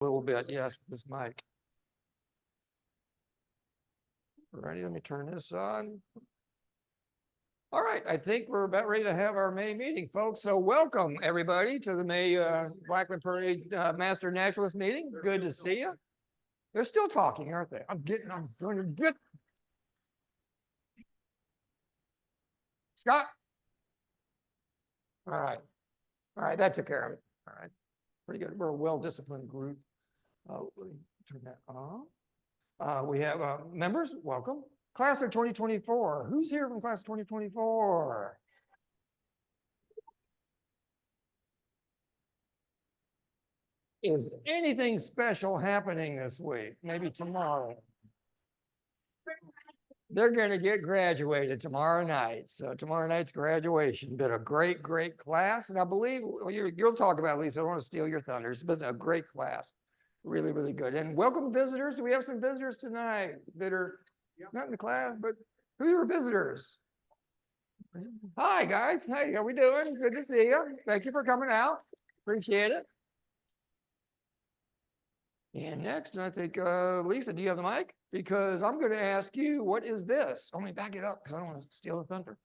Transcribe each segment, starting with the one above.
A little bit, yes, this mic. Ready, let me turn this on. All right, I think we're about ready to have our May meeting, folks. So welcome, everybody, to the May Blackland Prairie Master Naturalist meeting. Good to see you. They're still talking, aren't they? I'm going to get. Scott. All right, that took care of it. All right, pretty good. We're a well-disciplined group. Let me turn that on. We have members, welcome. Class of 2024. Who's here from class of 2024? Is anything special happening this week? Maybe tomorrow? They're going to get graduated tomorrow night. So tomorrow night's graduation. Been a great, great class. And I believe you'll talk about it, Lisa. I don't want to steal your thunder. It's been a great class. Really, really good. And welcome visitors. Do we have some visitors tonight that are not in the class, but who are visitors? Hi, guys. Hey, how we doing? Good to see you. Thank you for coming out. Appreciate it. And next, I think, Lisa, do you have the mic? Because I'm going to ask you, what is this? Let me back it up because I don't want to steal the thunder.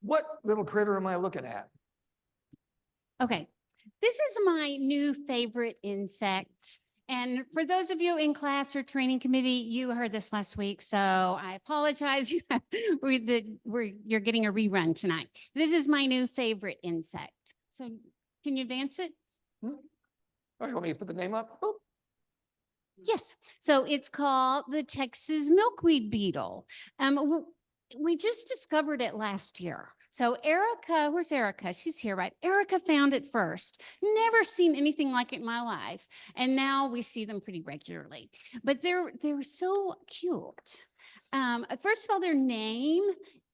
What little critter am I looking at? Okay, this is my new favorite insect. And for those of you in class or training committee, you heard this last week, so I apologize. You're getting a rerun tonight. This is my new favorite insect. So can you advance it? All right, want me to put the name up? Oh. Yes. So it's called the Texas milkweed beetle. We just discovered it last year. So Erica, where's Erica? She's here, right? Erica found it first. Never seen anything like it in my life. And now we see them pretty regularly. But they're so cute. First of all, their name,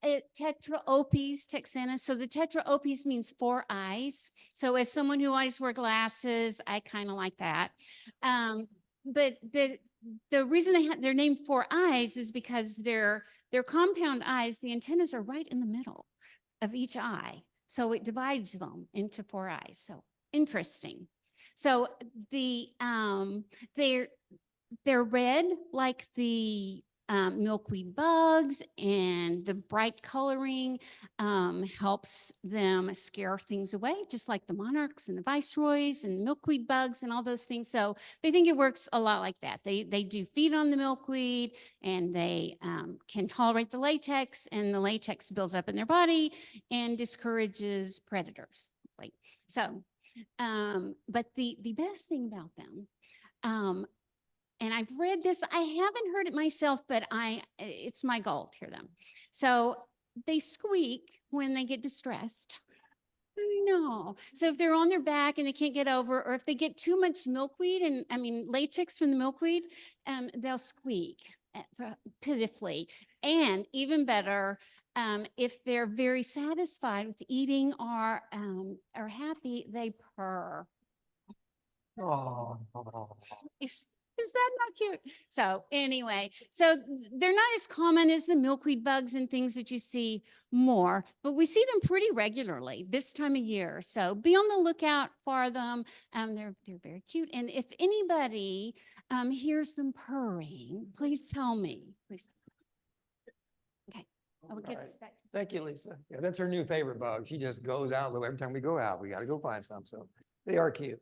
Tetraopes texanus. So the Tetraopes means 4 eyes. So as someone who always wear glasses, I kind of like that. But the reason they're named 4 eyes is because their compound eyes, the antennas are right in the middle of each eye. So it divides them into 4 eyes. So interesting. So they're red like the milkweed bugs, and the bright coloring helps them scare things away, just like the monarchs and the viceroys and milkweed bugs and all those things. So they think it works a lot like that. They do feed on the milkweed, and they can tolerate the latex, and the latex builds up in their body and discourages predators. So, but the best thing about them, and I've read this, I haven't heard it myself, but it's my goal to hear them. So they squeak when they get distressed. No. So if they're on their back and they can't get over, or if they get too much milkweed, and I mean latex from the milkweed, they'll squeak pitifully. And even better, if they're very satisfied with eating or happy, they purr. Oh. Is that not cute? So anyway, so they're not as common as the milkweed bugs and things that you see more, but we see them pretty regularly this time of year. So be on the lookout for them. They're very cute. And if anybody hears them purring, please tell me. Please. Okay. I will get this back. Thank you, Lisa. Yeah, that's her new favorite bug. She just goes out every time we go out. We got to go find some. So they are cute.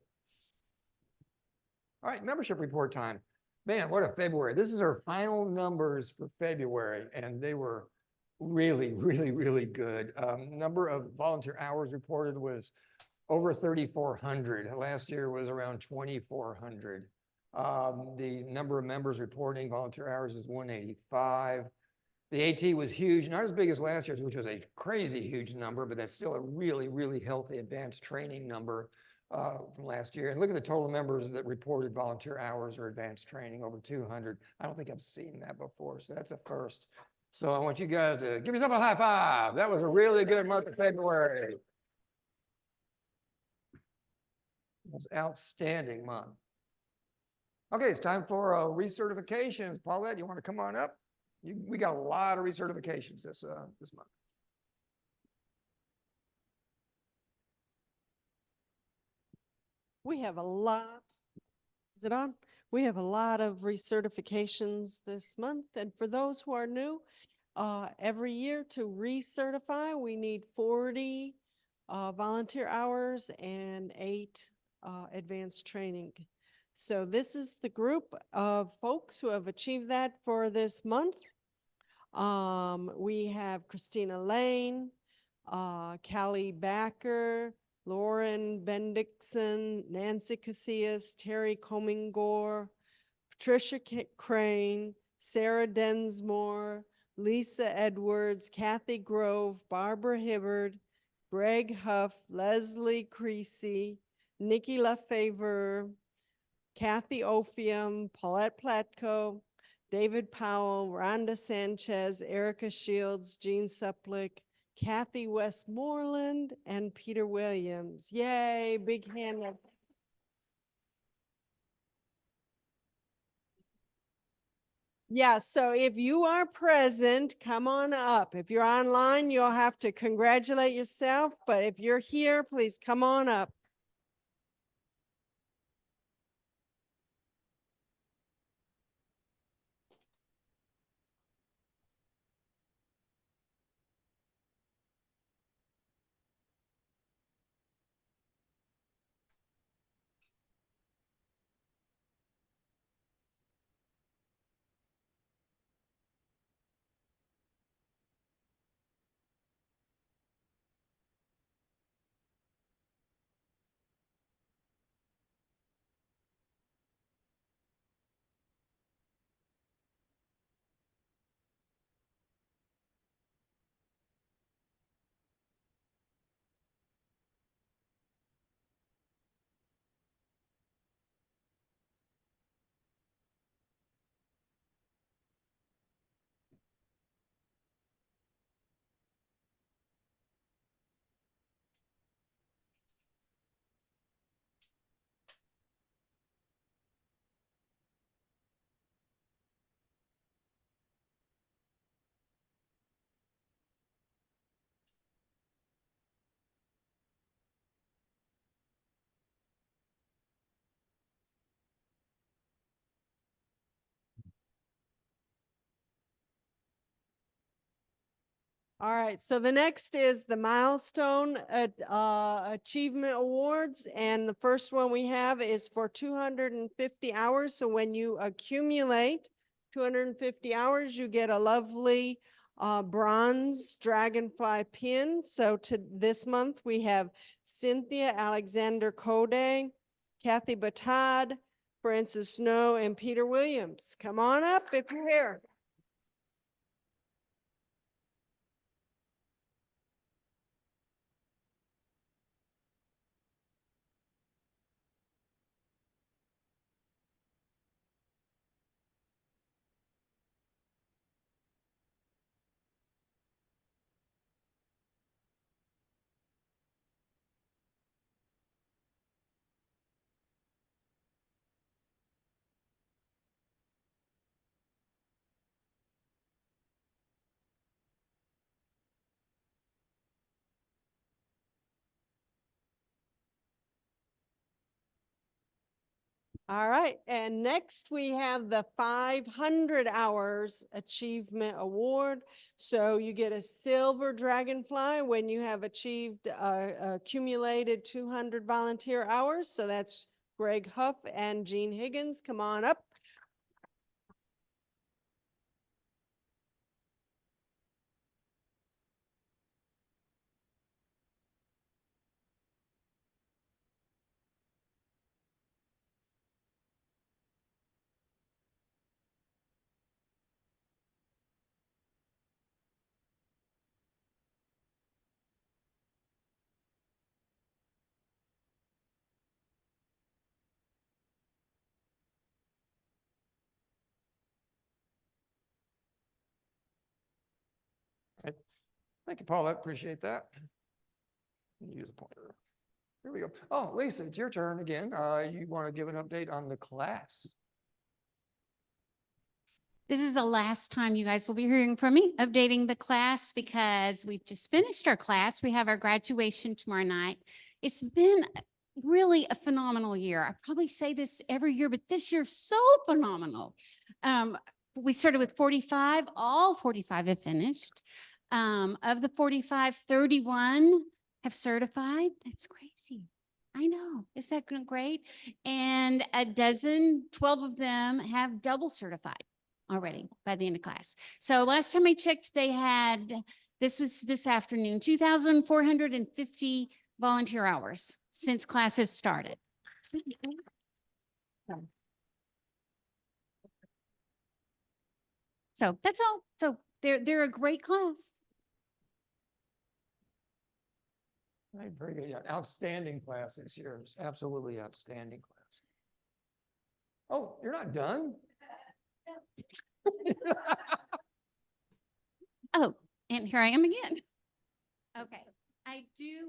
All right, membership report time. Man, what a February. This is our final numbers for February, and they were really, really, really good. Number of volunteer hours reported was over 3,400. Last year was around 2,400. The number of members reporting volunteer hours is 185. The AT was huge, not as big as last year's, which was a crazy huge number, but that's still a really, really healthy advanced training number from last year. And look at the total members that reported volunteer hours or advanced training, over 200. I don't think I've seen that before, so that's a first. So I want you guys to give yourself a high five. That was a really good month of February. It was an outstanding month. Okay, it's time for recertifications. Paulette, you want to come on up? We got a lot of recertifications this month. We have a lot Is it on? We have a lot of recertifications this month, and for those who are new, every year to recertify, we need 40 volunteer hours and 8 advanced training. So this is the group of folks who have achieved that for this month. We have Christina Lane, Callie Backer, Lauren Bendixson, Nancy Casillas, Terry Comingore, Patricia Crane, Sarah Densmore, Lisa Edwards, Kathy Grove, Barbara Hibbard, Greg Huff, Leslie Creasy, Nikki LaFavor, Kathy Ophium, Paulette Platko, David Powell, Rhonda Sanchez, Erica Shields, Jean Suplick, Kathy Westmoreland, and Peter Williams. Yay, big hand up. Yeah, so if you are present, come on up. If you're online, you'll have to congratulate yourself, but if you're here, please come on up. All right, so the next is the milestone achievement awards, and the first one we have is for 250 hours. So when you accumulate 250 hours, you get a lovely bronze dragonfly pin. So to this month, we have Cynthia Alexander Code, Kathy Batad, Francis Snow, and Peter Williams. Come on up if you're here. All right, and next we have the 500 hours achievement award. So you get a silver dragonfly when you have achieved accumulated 200 volunteer hours. So that's Greg Huff and Jean Higgins. Come on up. Thank you, Paul. I appreciate that. Use a pointer. Here we go. Oh, Lisa, it's your turn again. You want to give an update on the class? This is the last time you guys will be hearing from me updating the class because we've just finished our class. We have our graduation tomorrow night. It's been really a phenomenal year. I probably say this every year, but this year so phenomenal. We started with 45, all 45 have finished. Of the 45, 31 have certified. That's crazy. I know. Is that great? And 12 of them have double certified already by the end of class. So last time I checked, they had, this was this afternoon, 2,450 volunteer hours since classes started. So that's all. So they're a great class. Right, very good. Yeah, outstanding class this year. It's absolutely outstanding class. Oh, you're not done? Oh, and here I am again. Okay. I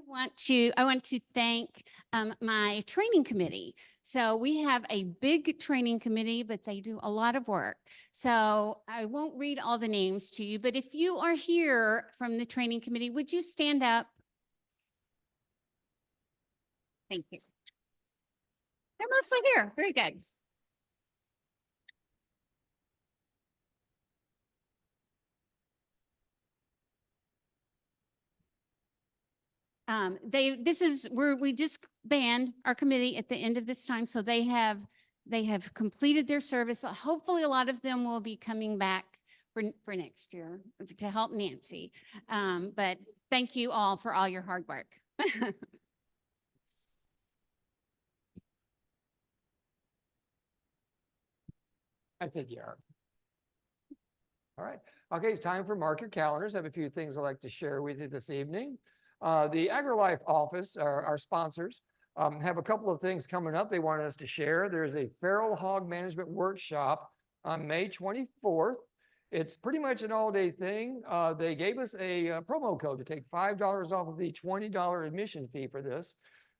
want to thank my training committee. So we have a big training committee, but they do a lot of work. So I won't read all the names to you, but if you are here from the training committee, would you stand up? Thank you. They're mostly here. Very good. This is where we disband our committee at the end of this time. So they have completed their service. Hopefully a lot of them will be coming back for next year to help Nancy. But thank you all for all your hard work. I think you are. All right. Okay, it's time for mark your calendars. I have a few things I'd like to share with you this evening. The AgriLife office, our sponsors, have a couple of things coming up they wanted us to share. There's a feral hog management workshop on May 24th. It's pretty much an all-day thing. They gave us a promo code to take $5 off of the $20 admission fee for this.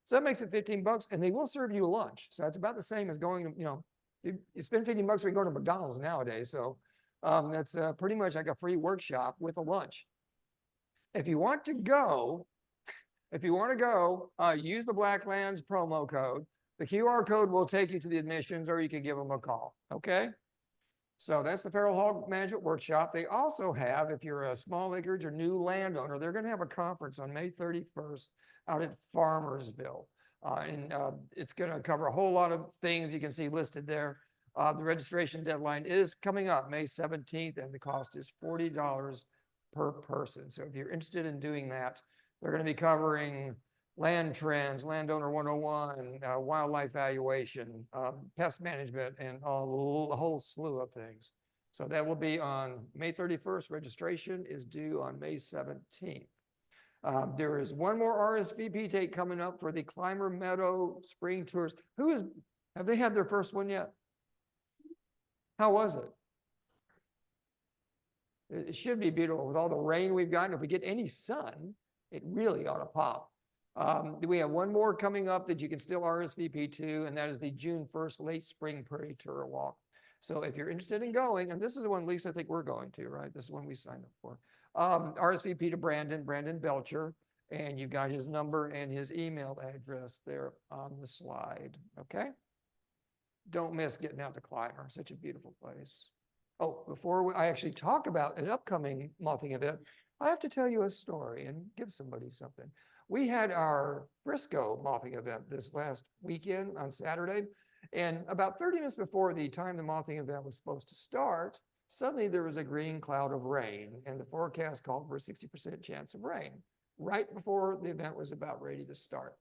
So that makes it 15 bucks, and they will serve you lunch. So that's about the same as going to, you spend 15 bucks when you go to McDonald's nowadays. So that's pretty much like a free workshop with a lunch. If you want to go, use the Blacklands promo code. The QR code will take you to the admissions, or you can give them a call. Okay. So that's the Feral Hog Management Workshop. They also have, if you're a small acreage or new landowner, they're going to have a conference on May 31st out at Farmersville. And it's going to cover a whole lot of things you can see listed there. The registration deadline is coming up May 17th, and the cost is $40 per person. So if you're interested in doing that, they're going to be covering land trends, landowner 101, wildlife valuation, pest management, and a whole slew of things. So that will be on May 31st. Registration is due on May 17th. There is one more RSVP date coming up for the Climber Meadow Spring Tours. Have they had their first one yet? How was it? It should be beautiful with all the rain we've gotten. If we get any sun, it really ought to pop. We have one more coming up that you can still RSVP to, and that is the June 1st Late Spring Prairie Tour Walk. So if you're interested in going, and this is the one, Lisa, I think we're going to, right? This is one we signed up for. RSVP to Brandon Belcher, and you've got his number and his email address there on the slide, okay? Don't miss getting out to Climber, such a beautiful place. Oh, before I actually talk about an upcoming mothing event, I have to tell you a story and give somebody something. We had our Frisco mothing event this last weekend on Saturday, and about 30 minutes before the time the mothing event was supposed to start, suddenly there was a green cloud of rain, and the forecast called for a 60% chance of rain right before the event was about ready to start.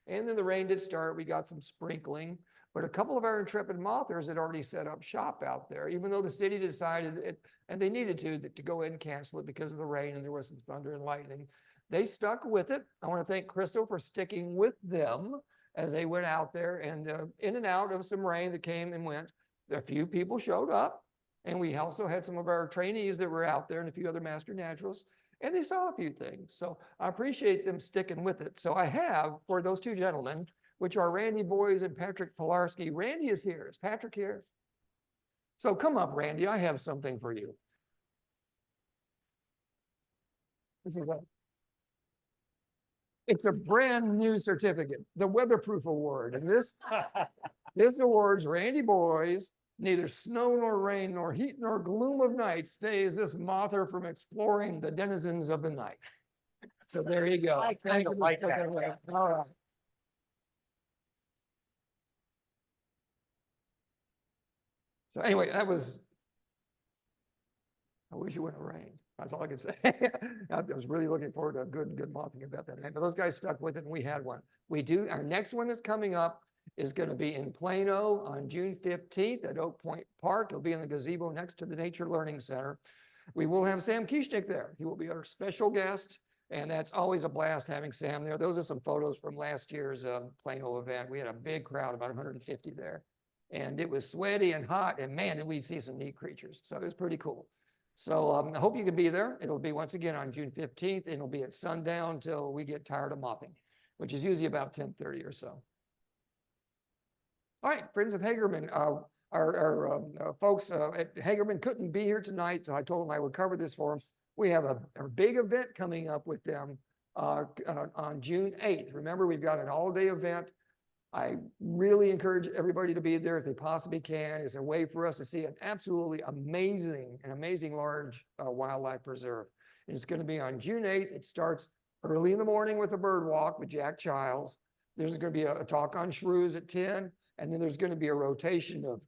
And then the rain did start. We got some sprinkling, but a couple of our intrepid mothers had already set up shop out there, even though the city decided it, and they needed to go ahead and cancel it because of the rain, and there was some thunder and lightning. They stuck with it. I want to thank Crystal for sticking with them as they went out there, and in and out of some rain that came and went. A few people showed up, and we also had some of our trainees that were out there and a few other master naturalists, and they saw a few things. So I appreciate them sticking with it. So I have, for those two gentlemen, which are Randy Boys and Patrick Pilarski. Randy is here. Is Patrick here? So come up, Randy. I have something for you. This is It's a brand new certificate, the Weatherproof Award. And this award's Randy Boys, neither snow nor rain nor heat nor gloom of night stays this mother from exploring the denizens of the night. So there you go. I Thank kinda you for like sticking that, with yeah. it. All right. So anyway, I wish it wouldn't have rained. That's all I can say. I was really looking forward to a good mothing about that. But those guys stuck with it and we had one. Our next one that's coming up is going to be in Plano on June 15th at Oak Point Park. It'll be in the gazebo next to the Nature Learning Center. We will have Sam Kieschnick there. He will be our special guest. And that's always a blast having Sam there. Those are some photos from last year's Plano event. We had a big crowd, about 150 there. And it was sweaty and hot. And man, did we see some neat creatures. So it was pretty cool. So I hope you can be there. It'll be once again on June 15th. And it'll be at sundown till we get tired of mopping, which is usually about 10:30 or so. All right, Friends of Hagerman. Our folks at Hagerman couldn't be here tonight, so I told them I would cover this for them. We have a big event coming up with them on June 8th. Remember, we've got an all-day event. I really encourage everybody to be there if they possibly can. It's a way for us to see an absolutely amazing large wildlife preserve. And it's going to be on June 8th. It starts early in the morning with a bird walk with Jack Childs. There's going to be a talk on shrews at 10. And then there's going to be a rotation of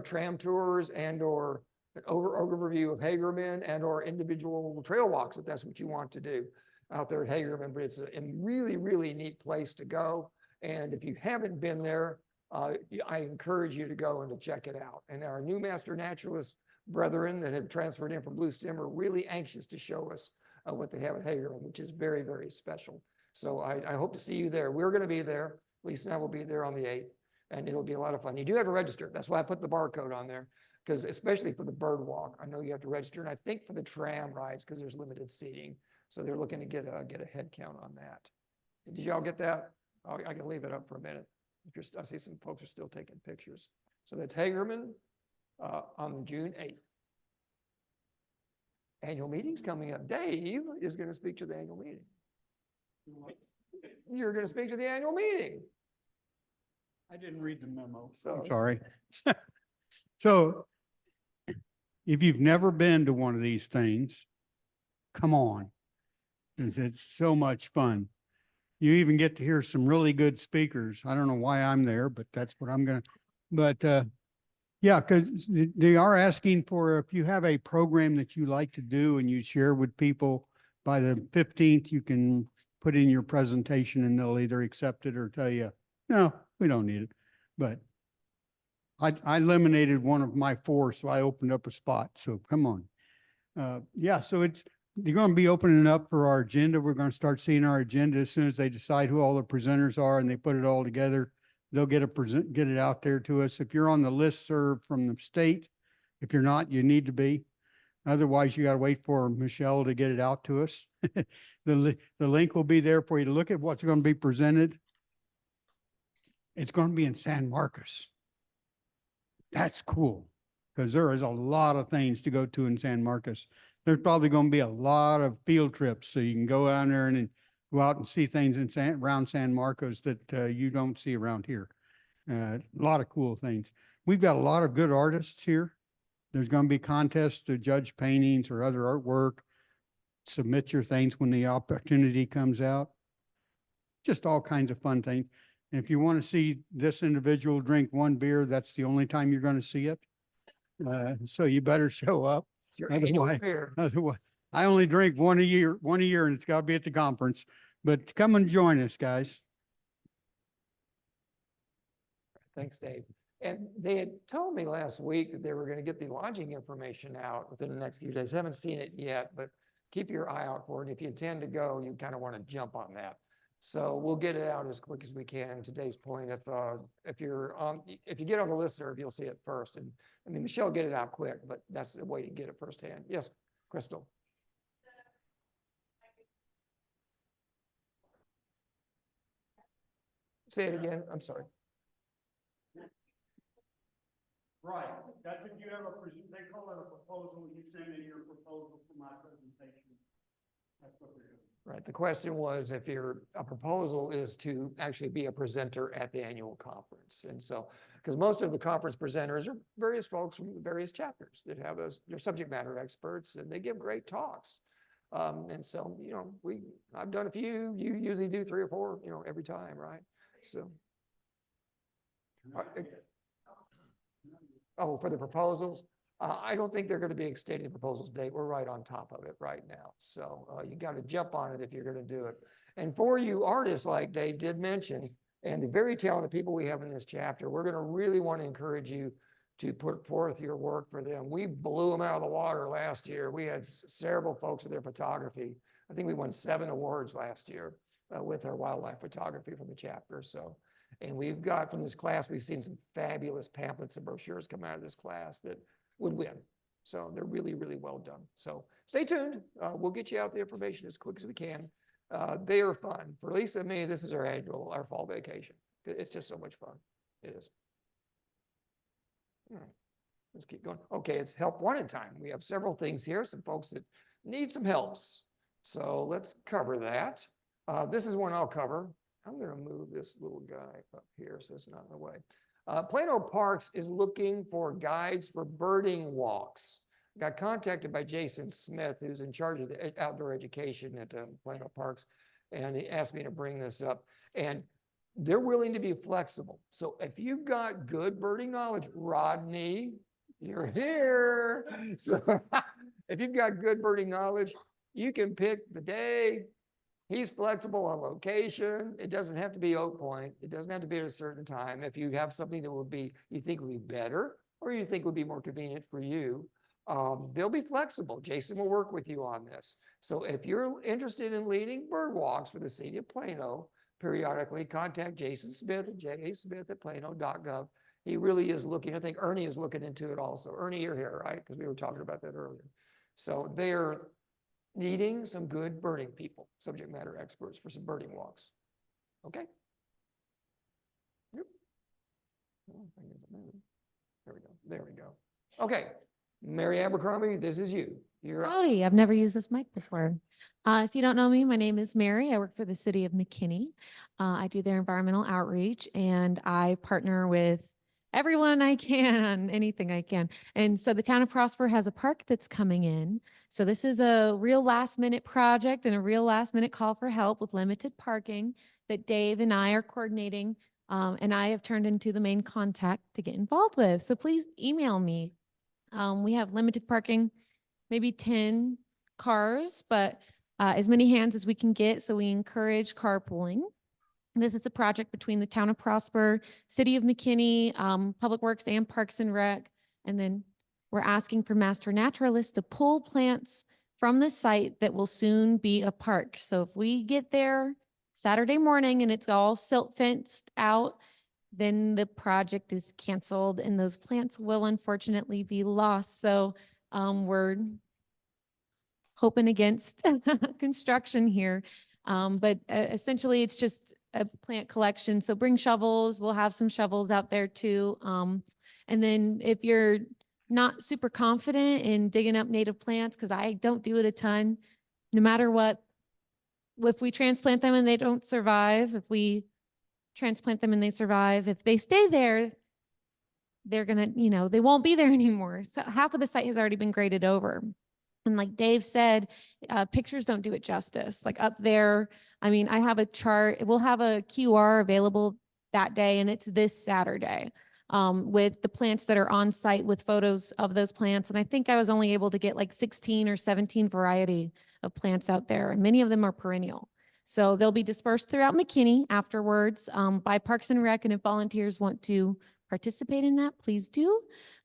tram tours and or an overview of Hagerman and or individual trail walks if that's what you want to do out there at Hagerman. But it's a really neat place to go. And if you haven't been there, I encourage you to go and to check it out. And our new master naturalist brethren that have transferred in from Blue Stem are really anxious to show us what they have at Hagerman, which is very special. So I hope to see you there. We're going to be there. Lisa and I will be there on the 8th. And it'll be a lot of fun. You do have to register. That's why I put the barcode on there, because especially for the bird walk, I know you have to register. And I think for the tram rides, because there's limited seating. So they're looking to get a head count on that. Did y'all get that? I can leave it up for a minute. I see some folks are still taking pictures. So that's Hagerman on June 8th. Annual meeting's coming up. Dave is going to speak to the annual meeting. You're going to speak to the annual meeting. I didn't read the memo. So I'm sorry. So if you've never been to one of these things, come on. It's so much fun. You even get to hear some really good speakers. I don't know why I'm there, but that's what I'm going to, but yeah, because they are asking for, if you have a program that you like to do and you share with people by the 15th, you can put in your presentation and they'll either accept it or tell you, no, we don't need it. But I eliminated one of my 4, so I opened up a spot. So come on. Yeah, so they're going to be opening up for our agenda. We're going to start seeing our agenda as soon as they decide who all the presenters are and they put it all together. They'll get it out there to us. If you're on the listserv from the state, if you're not, you need to be. Otherwise, you got to wait for Michelle to get it out to us. The link will be there for you to look at what's going to be presented. It's going to be in San Marcos. That's cool, because there is a lot of things to go to in San Marcos. There's probably going to be a lot of field trips, so you can go down there and go out and see things around San Marcos that you don't see around here. A lot of cool things. We've got a lot of good artists here. There's going to be contests to judge paintings or other artwork. Submit your things when the opportunity comes out. Just all kinds of fun things. And if you want to see this individual drink one beer, that's the only time you're going to see it. So you better show up. it's your annual fair. Otherwise, I only drink one a year, and it's got to be at the conference. But come and join us, guys. Thanks, Dave. And they had told me last week that they were going to get the lodging information out within the next few days. Haven't seen it yet, but keep your eye out for it. If you intend to go, you kind of want to jump on that. So we'll get it out as quick as we can. Today's point, if you get on the listserv, you'll see it first. And I mean, Michelle get it out quick, but that's the way to get it firsthand. Yes, Crystal. Say it again. I'm sorry. Right. That's if you have they call it a proposal. You send in your proposal for my presentation. That's what they're doing. Right. The question was if a proposal is to actually be a presenter at the annual conference. And so, because most of the conference presenters are various folks from various chapters that have they're subject matter experts and they give great talks. And so, I've done a few, you usually do 3 or 4, every time, right? So. Oh, for the proposals? I don't think they're going to be extending the proposals date. We're right on top of it right now. So you got to jump on it if you're going to do it. And for you artists, like Dave did mention, and the very talented people we have in this chapter, we're going to really want to encourage you to put forth your work for them. We blew them out of the water last year. We had several folks with their photography. I think we won 7 awards last year with our wildlife photography from the chapter. So, and we've got from this class, we've seen some fabulous pamphlets and brochures come out of this class that would win. So they're really, really well done. So stay tuned. We'll get you out the information as quick as we can. They are fun. For Lisa and me, this is our fall vacation. It's just so much fun. It is. Let's keep going. Okay, it's help wanted time. We have several things here, some folks that need some helps. So let's cover that. This is one I'll cover. I'm going to move this little guy up here so it's not in the way. Plano Parks is looking for guides for birding walks. Got contacted by Jason Smith, who's in charge of the outdoor education at Plano Parks, and he asked me to bring this up. And they're willing to be flexible. So if you've got good birding knowledge, Rodney, you're here. So if you've got good birding knowledge, you can pick the day. He's flexible on location. It doesn't have to be Oak Point. It doesn't have to be at a certain time. If you have something that you think would be better, or you think would be more convenient for you, they'll be flexible. Jason will work with you on this. So if you're interested in leading bird walks for the city of Plano, periodically contact Jason Smith at jasmith@plano.gov. He really is looking. I think Ernie is looking into it also. Ernie, you're here, right? Because we were talking about that earlier. So they're needing some good birding people, subject matter experts for some birding walks. Okay. Yep. There we go. There we go. Okay. Mary Abercrombie, this is you. You're up. Howdy, I've never used this mic before. If you don't know me, my name is Mary. I work for the city of McKinney. I do their environmental outreach and I partner with everyone I can on anything I can. And so the town of Prosper has a park that's coming in. So this is a real last minute project and a real last minute call for help with limited parking that Dave and I are coordinating. And I have turned into the main contact to get involved with. So please email me. We have limited parking, maybe 10 cars, but as many hands as we can get. So we encourage carpooling. This is a project between the town of Prosper, city of McKinney, Public Works and Parks and Rec. And then we're asking for master naturalists to pull plants from the site that will soon be a park. So if we get there Saturday morning and it's all silt fenced out, then the project is canceled and those plants will unfortunately be lost. So we're hoping against construction here. But essentially it's just a plant collection. So bring shovels. We'll have some shovels out there too. And then if you're not super confident in digging up native plants, because I don't do it a ton, no matter what, if we transplant them and they don't survive, if we transplant them and they survive, if they stay there, they're gonna, they won't be there anymore. So half of the site has already been graded over. And like Dave said, pictures don't do it justice. Like up there, I mean, I have a chart. We'll have a QR available that day, and it's this Saturday with the plants that are on site with photos of those plants. And I think I was only able to get like 16 or 17 variety of plants out there, and many of them are perennial. So they'll be dispersed throughout McKinney afterwards by Parks and Rec. And if volunteers want to participate in that, please do.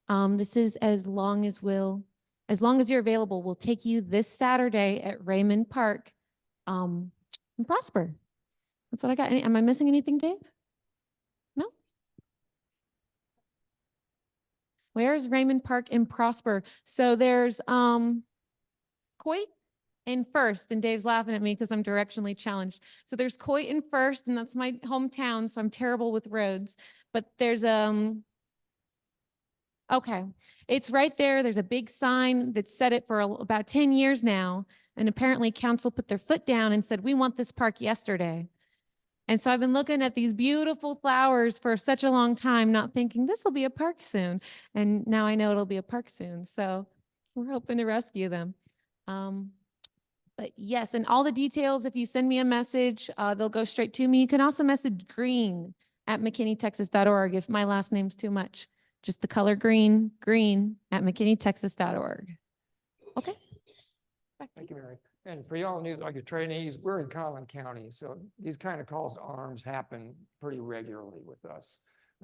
This is as long as you're available, we'll take you this Saturday at Raymond Park in Prosper. That's what I got. Am I missing anything, Dave? No? Where's Raymond Park in Prosper? So there's Coit and First, and Dave's laughing at me because I'm directionally challenged. So there's Coit and First, and that's my hometown, so I'm terrible with roads. But there's okay, it's right there. There's a big sign that's set it for about 10 years now. And apparently council put their foot down and said, we want this park yesterday. And so I've been looking at these beautiful flowers for such a long time, not thinking this will be a park soon. And now I know it'll be a park soon. So we're hoping to rescue them. But yes, and all the details, if you send me a message, they'll go straight to me. You can also message green@mckinneytexas.org if my last name's too much. Just the color green@mckinneytexas.org. Okay. Back to Thank you, Mary. And for y'all new, like your trainees, we're in Collin County, so these kind of calls to arms happen pretty regularly with us.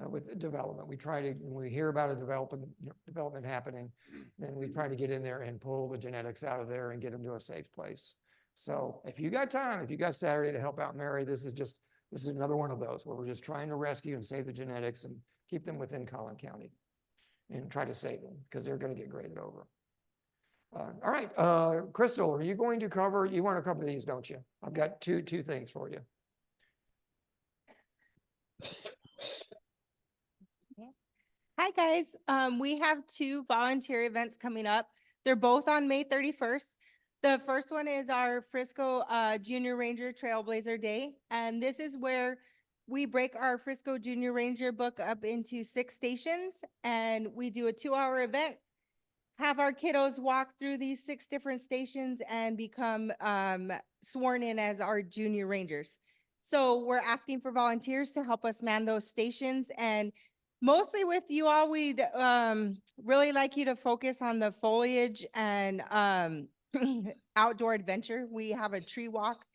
With the development, we try to, when we hear about a development happening, then we try to get in there and pull the genetics out of there and get them to a safe place. So if you got time, if you got Saturday to help out Mary, this is another one of those where we're just trying to rescue and save the genetics and keep them within Collin County and try to save them because they're going to get graded over. All right, Crystal, are you going to cover, you want to cover these, don't you? I've got two things for you. Hi, guys. We have 2 volunteer events coming up. They're both on May 31st. The first one is our Frisco Junior Ranger Trailblazer Day. And this is where we break our Frisco Junior Ranger book up into 6 stations. And we do a 2-hour event, have our kiddos walk through these 6 different stations and become sworn in as our Junior Rangers. So we're asking for volunteers to help us man those stations. And mostly with you all, we'd really like you to focus on the foliage and outdoor adventure. We have a tree walk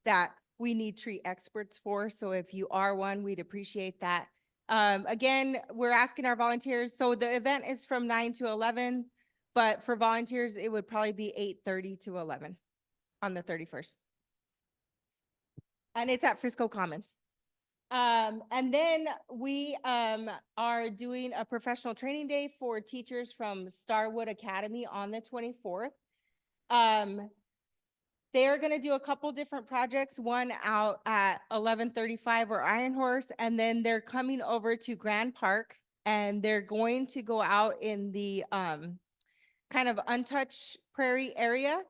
that we need tree experts for. So if you are one, we'd appreciate that. Again, we're asking our volunteers. So the event is from 9 to 11, but for volunteers, it would probably be 8:30 to 11 on the 31st. And it's at Frisco Commons. And then we are doing a professional training day for teachers from Starwood Academy on the 24th. They're going to do a couple different projects, one out at 1135 or Iron Horse, and then they're coming over to Grand Park, and they're going to go out in the kind of untouched prairie area.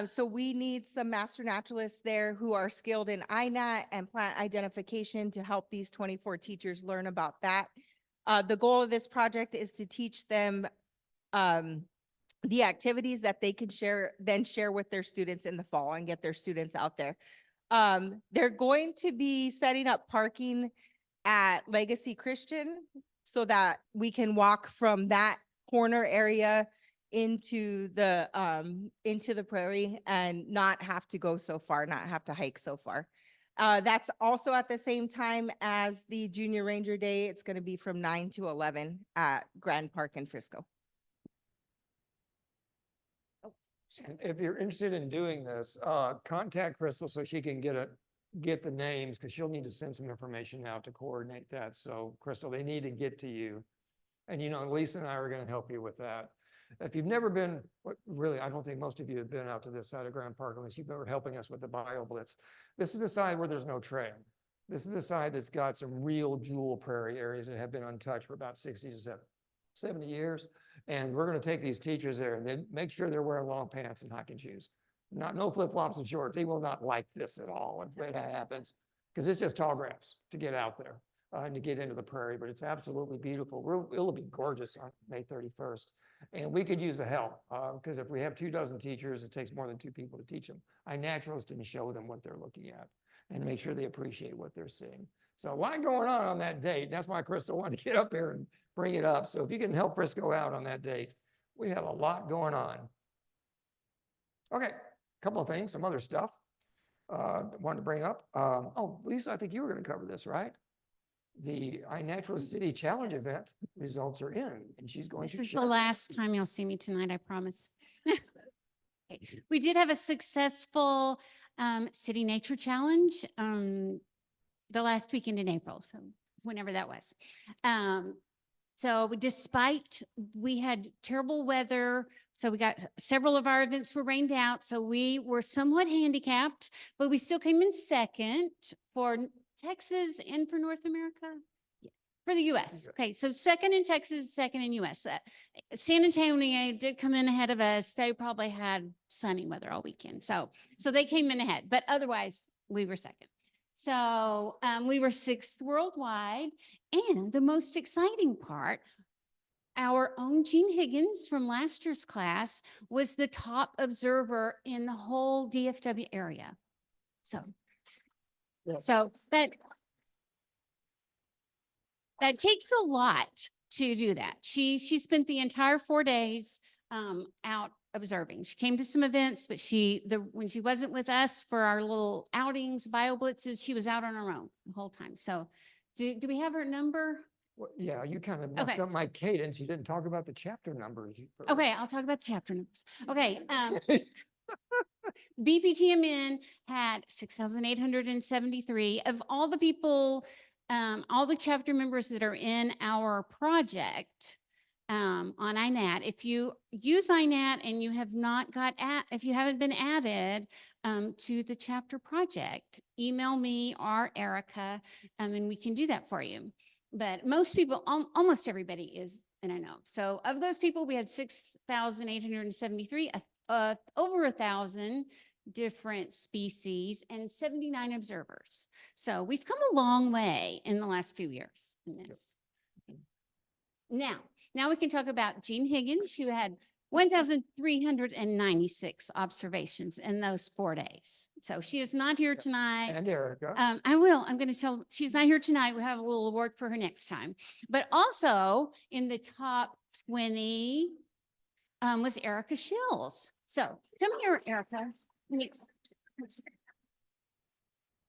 So we need some master naturalists there who are skilled in INAT and plant identification to help these 24 teachers learn about that. The goal of this project is to teach them the activities that they can share with their students in the fall and get their students out there. They're going to be setting up parking at Legacy Christian so that we can walk from that corner area into the prairie and not have to go so far, not have to hike so far. That's also at the same time as the Junior Ranger Day. It's going to be from 9 to 11 at Grand Park in Frisco. And if you're interested in doing this, contact Crystal so she can get the names, because she'll need to send some information out to coordinate that. So Crystal, they need to get to you. And Lisa and I are going to help you with that. If you've never been, really, I don't think most of you have been out to this side of Grand Park unless you've been helping us with the Bio Blitz. This is the side where there's no trail. This is the side that's got some real jewel prairie areas that have been untouched for about 60 to 70 years. And we're going to take these teachers there and then make sure they're wearing long pants and hiking shoes. No flip-flops and shorts. They will not like this at all when that happens, because it's just tall grass to get out there and to get into the prairie. But it's absolutely beautiful. It'll be gorgeous on May 31st. And we could use the help because if we have 24 teachers, it takes more than 2 people to teach them. I naturalist and show them what they're looking at and make sure they appreciate what they're seeing. So a lot going on that date. That's why Crystal wanted to get up here and bring it up. So if you can help Frisco out on that date, we have a lot going on. Okay, a couple of things, some other stuff wanted to bring up. Oh, Lisa, I think you were going to cover this, right? The iNaturalist City Challenge event results are in, and she's going to This is share. the last time you'll see me tonight, I promise. Okay. We did have a successful City Nature Challenge the last weekend in April, so whenever that was. So despite we had terrible weather, so we got several of our events were rained out, so we were somewhat handicapped, but we still came in second for Texas and for North America. Yeah. For the US. Okay, so second in Texas, second in US. San Antonio did come in ahead of us. They probably had sunny weather all weekend. So they came in ahead, but otherwise we were second. So we were sixth worldwide. And the most exciting part, our own Gene Higgins from last year's class was the top observer in the whole DFW area. So that takes a lot to do that. She spent the entire 4 days out observing. She came to some events, but when she wasn't with us for our little outings, bio blitzes, she was out on her own the whole time. So do we have her number? Well, yeah, you kind of messed Okay. up my cadence. You didn't talk about the chapter numbers. Okay, I'll talk about the chapter numbers. Okay. BPTMN had 6,873 of all the people, all the chapter members that are in our project on INAT. If you use INAT and you have not if you haven't been added to the chapter project, email me or Erica, and we can do that for you. But most people, almost everybody is, and I know. So of those people, we had 6,873, over 1,000 different species and 79 observers. So we've come a long way in the last few years in this. Now we can talk about Gene Higgins, who had 1,396 observations in those 4 days. So she is not here tonight. And Erica. I'm going to tell, she's not here tonight. We have a little award for her next time. But also in the top 20 was Erica Shills. So come here, Erica.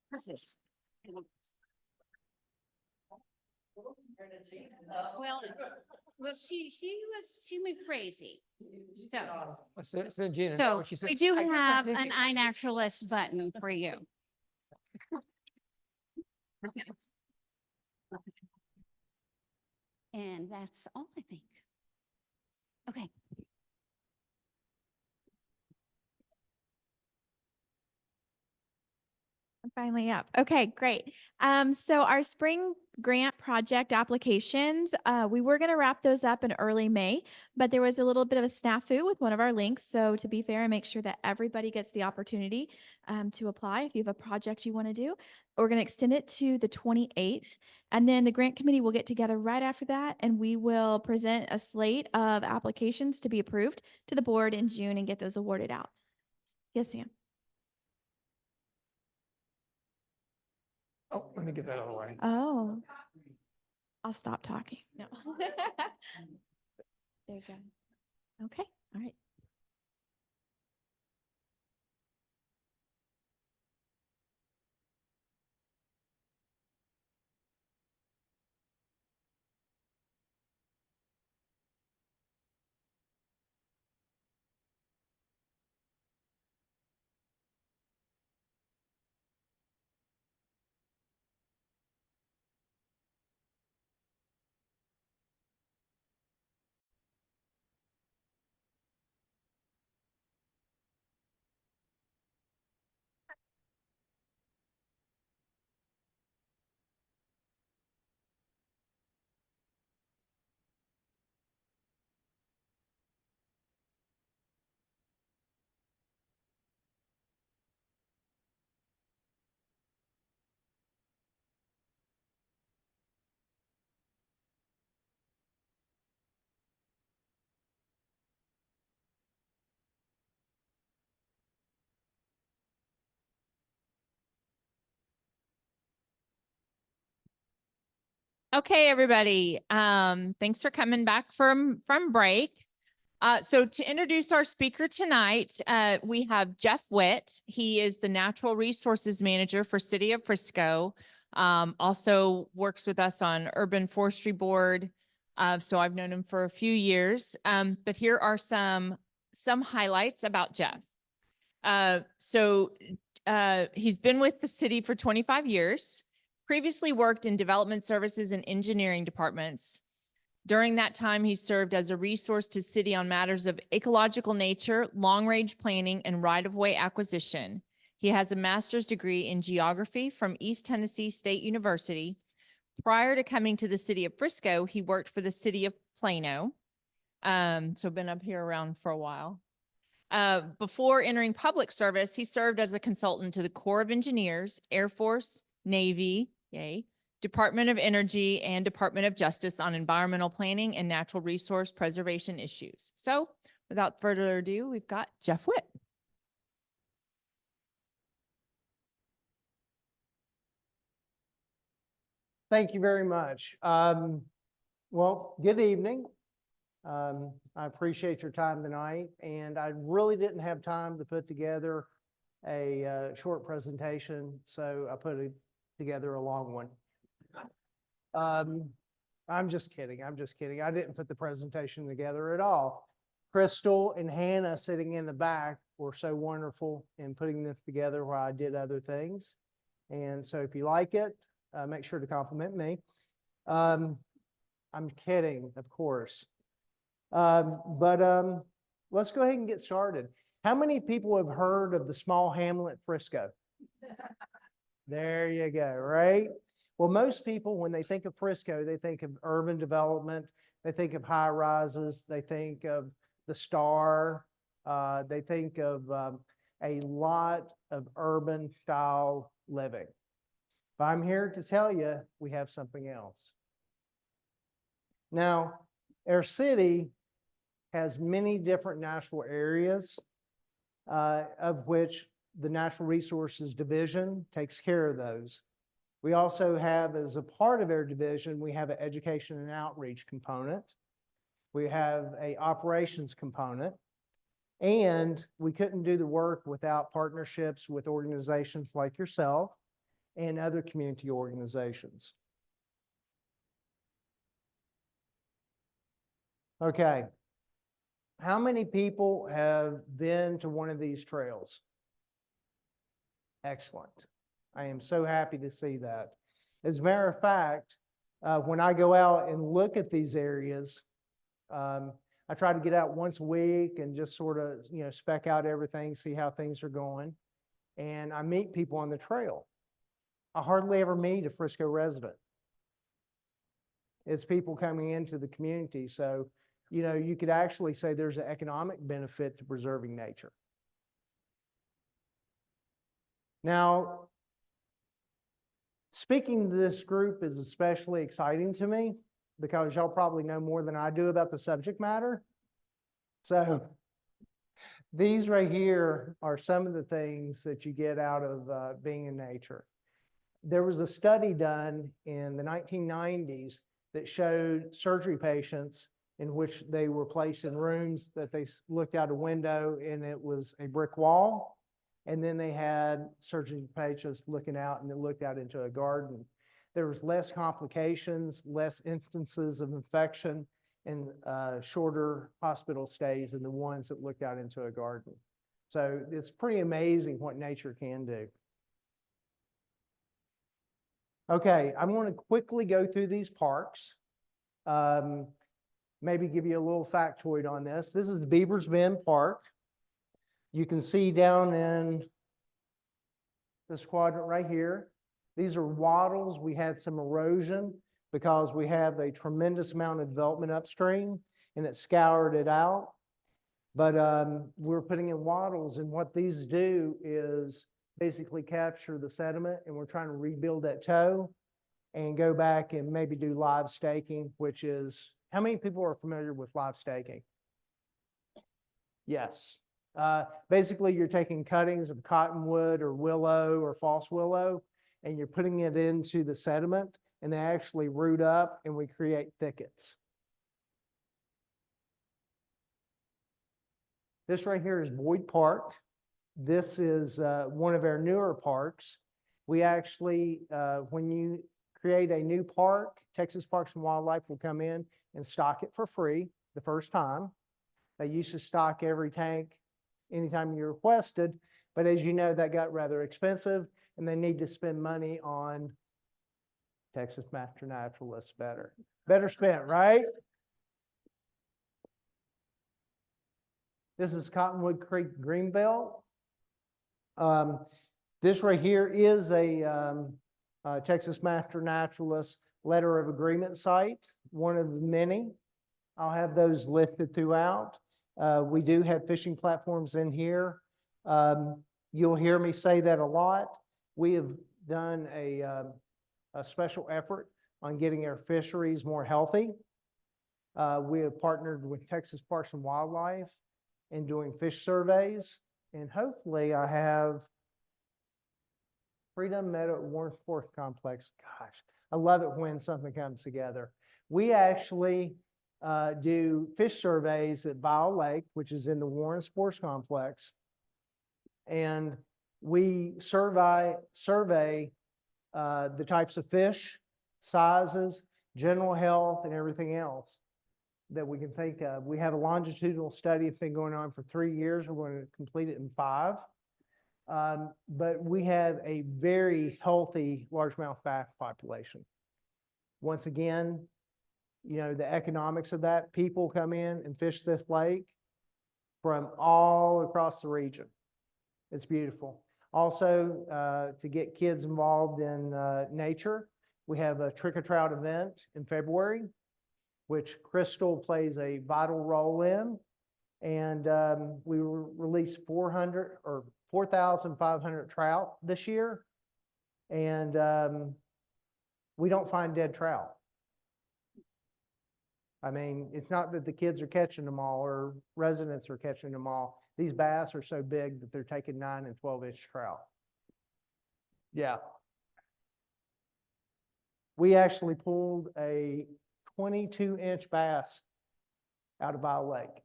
What's this? Well, she went crazy. Send Gina. So She said, we do "I got my have an ticket." iNaturalist button for you. And that's all, I think. Okay. I'm finally up. Okay, great. So our spring grant project applications, we were going to wrap those up in early May, but there was a little bit of a snafu with one of our links. So to be fair and make sure that everybody gets the opportunity to apply if you have a project you want to do, we're going to extend it to the 28th. And then the grant committee will get together right after that, and we will present a slate of applications to be approved to the board in June and get those awarded out. Yes, Sam. Oh, let me get that out of the way. Oh, I'll stop talking. No. There you go. Okay, all right. Okay, everybody. Thanks for coming back from break. So to introduce our speaker tonight, we have Jeff Witt. He is the Natural Resources Manager for City of Frisco. Also works with us on Urban Forestry Board. So I've known him for a few years. But here are some highlights about Jeff. He's been with the city for 25 years. Previously worked in development services and engineering departments. During that time, he served as a resource to city on matters of ecological nature, long-range planning, and right-of-way acquisition. He has a master's degree in geography from East Tennessee State University. Prior to coming to the city of Frisco, he worked for the city of Plano. So been up here around for a while. Before entering public service, he served as a consultant to the Corps of Engineers, Air Force, Navy, yay, Department of Energy, and Department of Justice on environmental planning and natural resource preservation issues. So without further ado, we've got Jeff Witt. Thank you very much. Well, good evening. I appreciate your time tonight, and I really didn't have time to put together a short presentation, so I put together a long one. I'm just kidding. I'm just kidding. I didn't put the presentation together at all. Crystal and Hannah sitting in the back were so wonderful in putting this together while I did other things. And so if you like it, make sure to compliment me. I'm kidding, of course. Let's go ahead and get started. How many people have heard of the small hamlet Frisco? There you go, right? Well, most people, when they think of Frisco, they think of urban development, they think of high rises, they think of the Star, they think of a lot of urban style living. But I'm here to tell you, we have something else. Now, our city has many different natural areas, of which the Natural Resources Division takes care of those. We also have, as a part of our division, we have an education and outreach component. We have an operations component, and we couldn't do the work without partnerships with organizations like yourself and other community organizations. Okay. How many people have been to one of these trails? Excellent. I am so happy to see that. As a matter of fact, when I go out and look at these areas, I try to get out once a week and just sort of, spec out everything, see how things are going. And I meet people on the trail. I hardly ever meet a Frisco resident. It's people coming into the community. So, you could actually say there's an economic benefit to preserving nature. Now, speaking to this group is especially exciting to me because y'all probably know more than I do about the subject matter. So these right here are some of the things that you get out of being in nature. There was a study done in the 1990s that showed surgery patients in which they were placed in rooms that they looked out a window and it was a brick wall. And then they had surgery patients looking out and they looked out into a garden. There was less complications, less instances of infection, and shorter hospital stays than the ones that looked out into a garden. So it's pretty amazing what nature can do. Okay, I'm going to quickly go through these parks. Maybe give you a little factoid on this. This is Beavers Bend Park. You can see down in this quadrant right here. These are wattles. We had some erosion because we have a tremendous amount of development upstream and it scoured it out. But we're putting in wattles, and what these do is basically capture the sediment, and we're trying to rebuild that toe and go back and maybe do live staking, which is, how many people are familiar with live staking? Yes. Basically, you're taking cuttings of cottonwood or willow or false willow, and you're putting it into the sediment, and they actually root up, and we create thickets. This right here is Boyd Park. This is one of our newer parks. We actually, when you create a new park, Texas Parks and Wildlife will come in and stock it for free the first time. They used to stock every tank anytime you requested, but as you know, that got rather expensive, and they need to spend money on Texas Master Naturalists better spent, right? This is Cottonwood Creek Greenbelt. This right here is a Texas Master Naturalist letter of agreement site, one of the many. I'll have those listed throughout. We do have fishing platforms in here. You'll hear me say that a lot. We have done a special effort on getting our fisheries more healthy. We have partnered with Texas Parks and Wildlife in doing fish surveys. And hopefully I have Freedom Meadow Warren Sports Complex. Gosh, I love it when something comes together. We actually do fish surveys at Vile Lake, which is in the Warren Sports Complex. And we survey the types of fish, sizes, general health, and everything else that we can think of. We have a longitudinal study that's been going on for 3 years. We're going to complete it in 5. But we have a very healthy largemouth bass population. Once again, you know, the economics of that, people come in and fish this lake from all across the region. It's beautiful. Also, to get kids involved in nature, we have a trick or trout event in February, which Crystal plays a vital role in. And we released 4,500 trout this year. And we don't find dead trout. I mean, it's not that the kids are catching them all or residents are catching them all. These bass are so big that they're taking 9 and 12-inch trout. Yeah. We actually pulled a 22-inch bass out of Vile Lake.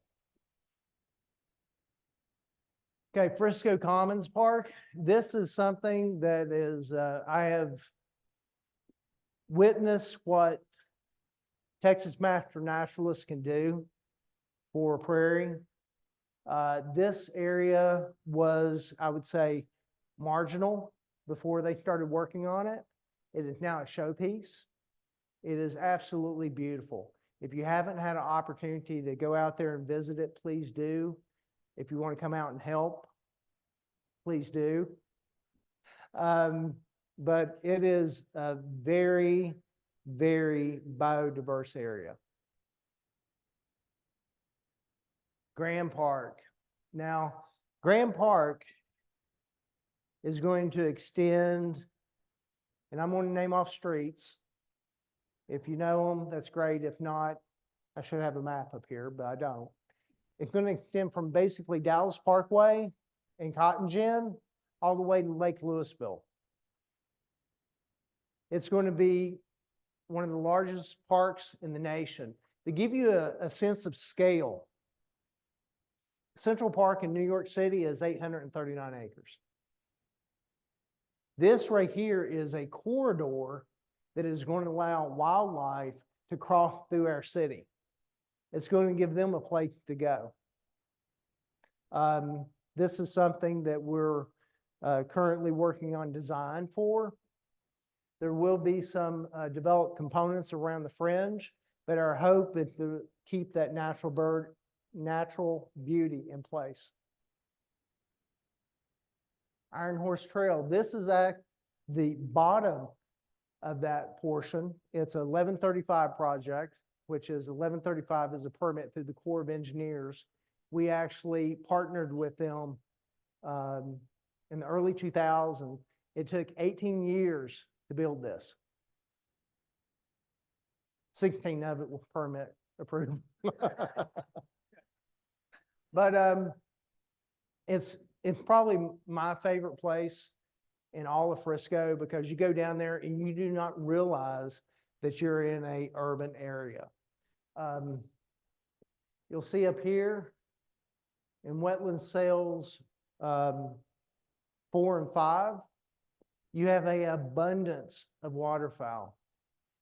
Okay, Frisco Commons Park. This is something that is, I have witnessed what Texas Master Naturalists can do for a prairie. This area was, I would say, marginal before they started working on it. It is now a showpiece. It is absolutely beautiful. If you haven't had an opportunity to go out there and visit it, please do. If you want to come out and help, please do. But it is a very, very biodiverse area. Grand Park. Now, Grand Park is going to extend, and I'm going to name off streets. If you know them, that's great. If not, I should have a map up here, but I don't. It's going to extend from basically Dallas Parkway and Cotton Gin all the way to Lake Louisville. It's going to be one of the largest parks in the nation. To give you a sense of scale, Central Park in New York City is 839 acres. This right here is a corridor that is going to allow wildlife to cross through our city. It's going to give them a place to go. This is something that we're currently working on design for. There will be some developed components around the fringe, but our hope is to keep that natural beauty in place. Iron Horse Trail. This is at the bottom of that portion. It's a 1135 project, which is 1135 is a permit through the Corps of Engineers. We actually partnered with them in the early 2000s. It took 18 years to build this. 16 of it was permit approved. But it's probably my favorite place in all of Frisco because you go down there and you do not realize that you're in a urban area. You'll see up here in wetland sales 4 and 5, you have an abundance of waterfowl.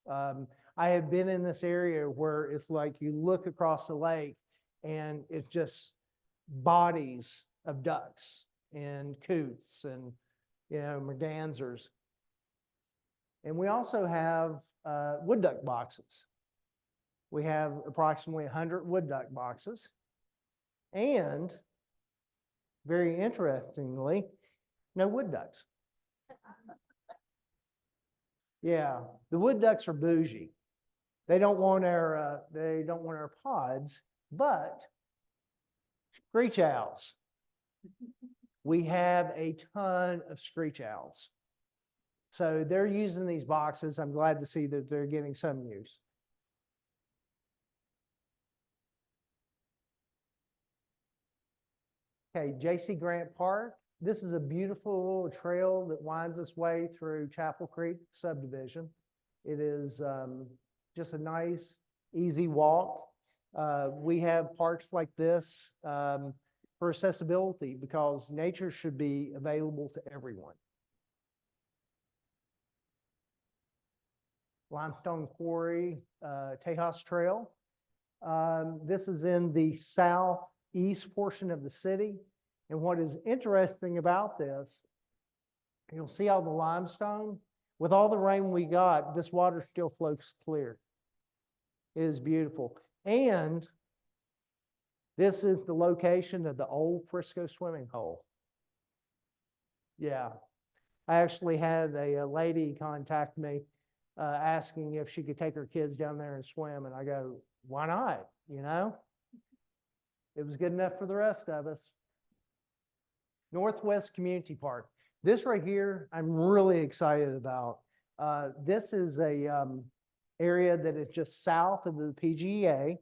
I have been in this area where it's like you look across the lake and it's just bodies of ducks and coots and, you know, mergansers. And we also have wood duck boxes. We have approximately 100 wood duck boxes. And very interestingly, no wood ducks. Yeah, the wood ducks are bougie. They don't want our pods, but screech owls. We have a ton of screech owls. So they're using these boxes. I'm glad to see that they're getting some use. Okay, J.C. Grant Park. This is a beautiful little trail that winds its way through Chapel Creek subdivision. It is just a nice, easy walk. We have parks like this for accessibility because nature should be available to everyone. Limestone Quarry, Tejas Trail. This is in the southeast portion of the city. And what is interesting about this, you'll see all the limestone. With all the rain we got, this water still flows clear. It is beautiful. And this is the location of the old Frisco swimming hole. Yeah. I actually had a lady contact me asking if she could take her kids down there and swim. And I go, why not? You know, it was good enough for the rest of us. Northwest Community Park. This right here, I'm really excited about. This is a area that is just south of the PGA.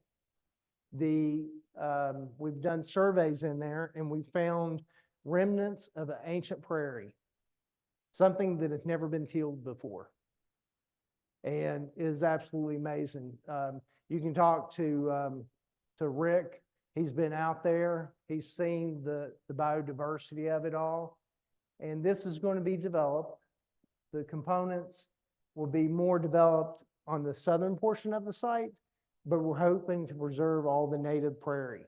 We've done surveys in there and we found remnants of an ancient prairie, something that has never been tilled before, and is absolutely amazing. You can talk to Rick. He's been out there. He's seen the biodiversity of it all. And this is going to be developed. The components will be more developed on the southern portion of the site, but we're hoping to preserve all the native prairie.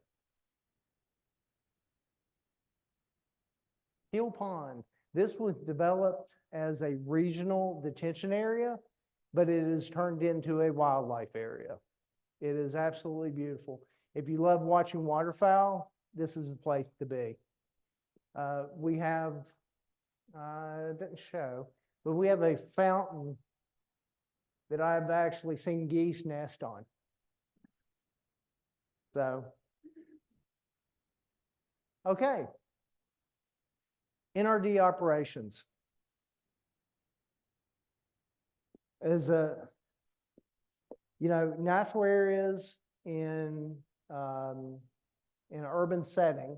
Hill Pond. This was developed as a regional detention area, but it is turned into a wildlife area. It is absolutely beautiful. If you love watching waterfowl, this is the place to be. We have, it didn't show, but we have a fountain that I've actually seen geese nest on. So, okay. NRD operations. As natural areas in an urban setting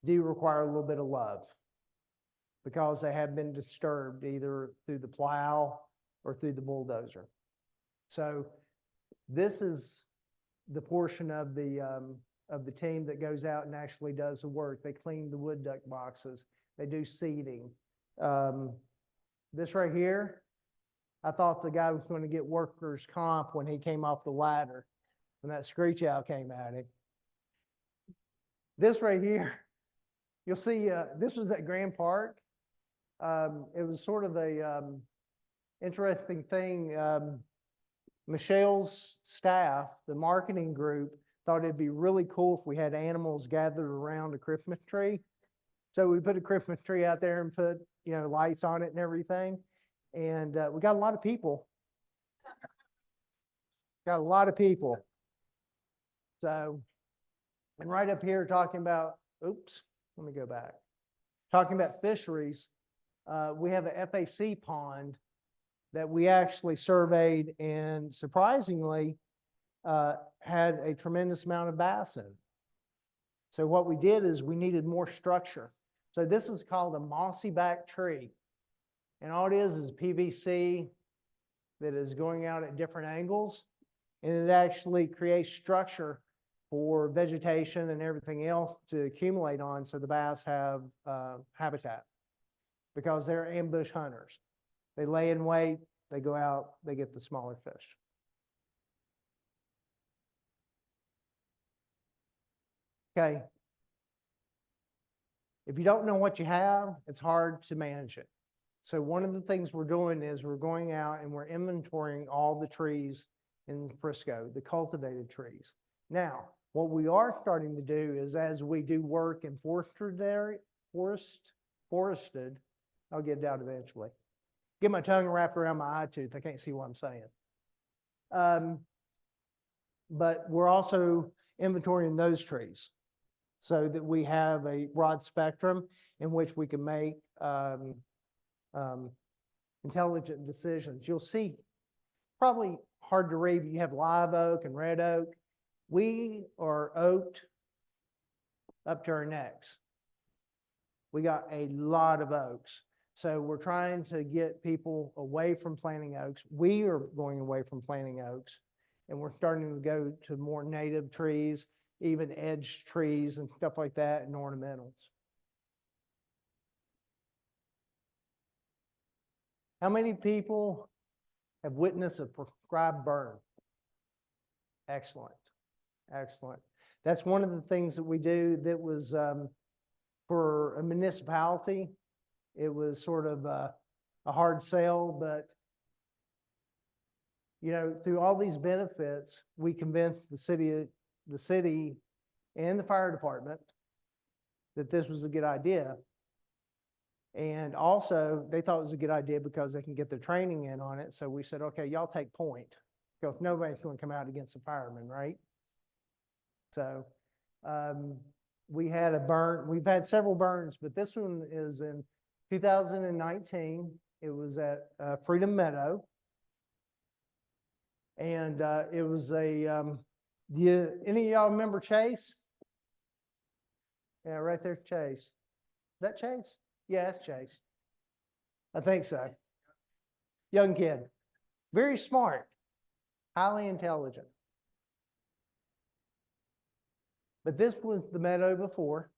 do require a little bit of love because they have been disturbed either through the plow or through the bulldozer. So this is the portion of the team that goes out and actually does the work. They clean the wood duck boxes. They do seeding. This right here, I thought the guy was going to get workers' comp when he came off the ladder, when that screech owl came at him. This right here, you'll see, this was at Grand Park. It was sort of a interesting thing. Michelle's staff, the marketing group, thought it'd be really cool if we had animals gathered around a Christmas tree. So we put a Christmas tree out there and put, lights on it and everything. And we got a lot of people. Got a lot of people. So, and right up here talking about, oops, let me go back. Talking about fisheries, we have a FAC pond that we actually surveyed and surprisingly had a tremendous amount of bass in. So what we did is we needed more structure. So this is called a mossy back tree. And all it is PVC that is going out at different angles. And it actually creates structure for vegetation and everything else to accumulate on so the bass have habitat because they're ambush hunters. They lay in wait, they go out, they get the smaller fish. Okay. If you don't know what you have, it's hard to manage it. So one of the things we're doing is we're going out and we're inventorying all the trees in Frisco, the cultivated trees. Now, what we are starting to do is as we do work in forested, I'll get it out eventually. get my tongue wrapped around my eye tooth. I can't see what I'm saying. But we're also inventorying those trees so that we have a broad spectrum in which we can make intelligent decisions. You'll see, probably hard to read, but you have live oak and red oak. We are oaked up to our necks. We got a lot of oaks. So we're trying to get people away from planting oaks. We are going away from planting oaks, and we're starting to go to more native trees, even edge trees and stuff like that, and ornamentals. How many people have witnessed a prescribed burn? Excellent, excellent. That's one of the things that we do that was for a municipality. It was sort of a hard sell, but you know, through all these benefits, we convinced the city and the fire department that this was a good idea. And also, they thought it was a good idea because they can get their training in on it. So we said, okay, y'all take point, because nobody's going to come out against a fireman, right? So we had a burn. We've had several burns, but this one is in 2019. It was at Freedom Meadow. And it was a, any of y'all remember Chase? Yeah, right there's Chase. Is that Chase? Yeah, that's Chase. I think so. Young kid. Very smart. Highly intelligent. But this was the meadow before.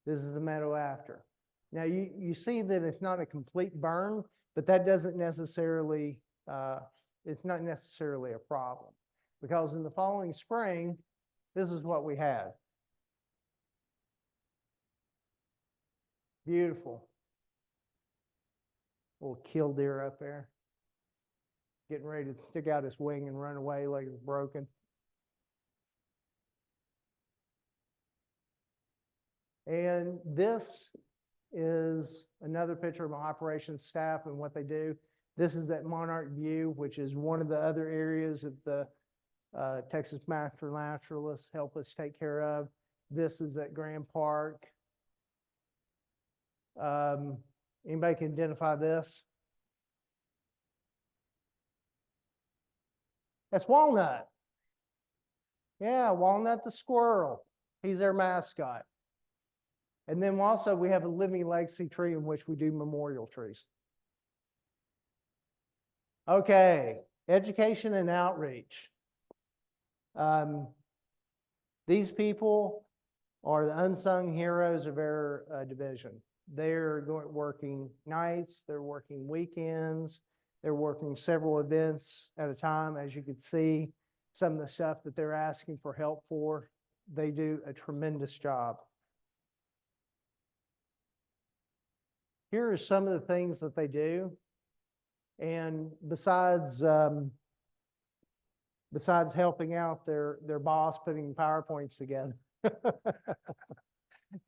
This is the meadow after. Now you see that it's not a complete burn, but that doesn't necessarily, it's not necessarily a problem. Because in the following spring, this is what we had. Beautiful. Little killdeer up there. Getting ready to stick out his wing and run away like it's broken. And this is another picture of my operations staff and what they do. This is that Monarch View, which is one of the other areas that the Texas Master Naturalists help us take care of. This is at Grand Park. Anybody can identify this? That's Walnut. Yeah, Walnut the squirrel. He's their mascot. And then also we have a living legacy tree in which we do memorial trees. Okay, education and outreach. These people are the unsung heroes of our division. They're working nights, they're working weekends, they're working several events at a time. As you can see, some of the stuff that they're asking for help for, they do a tremendous job. Here are some of the things that they do. And besides helping out their boss putting PowerPoints together,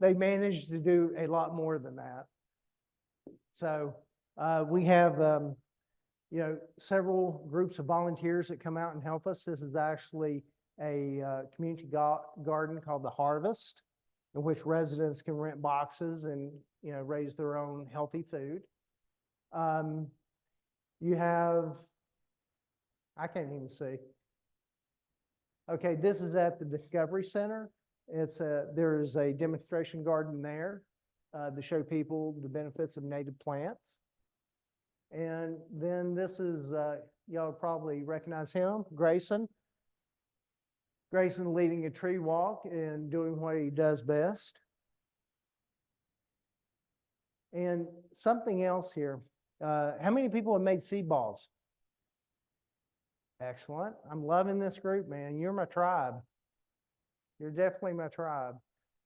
they managed to do a lot more than that. So we have you know, several groups of volunteers that come out and help us. This is actually a community garden called The Harvest, in which residents can rent boxes and, you know, raise their own healthy food. You have, I can't even see. Okay, this is at the Discovery Center. There's a demonstration garden there to show people the benefits of native plants. And then this is, y'all probably recognize him, Grayson. Grayson leading a tree walk and doing what he does best. And something else here. How many people have made seed balls? Excellent. I'm loving this group, man. You're my tribe. You're definitely my tribe.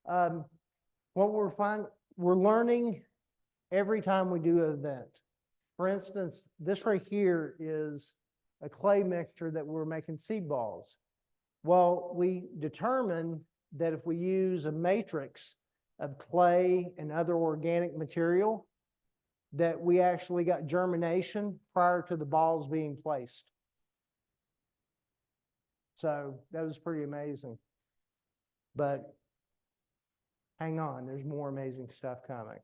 What we're learning every time we do an event. For instance, this right here is a clay mixture that we're making seed balls. Well, we determined that if we use a matrix of clay and other organic material, that we actually got germination prior to the balls being placed. So that was pretty amazing. But hang on, there's more amazing stuff coming.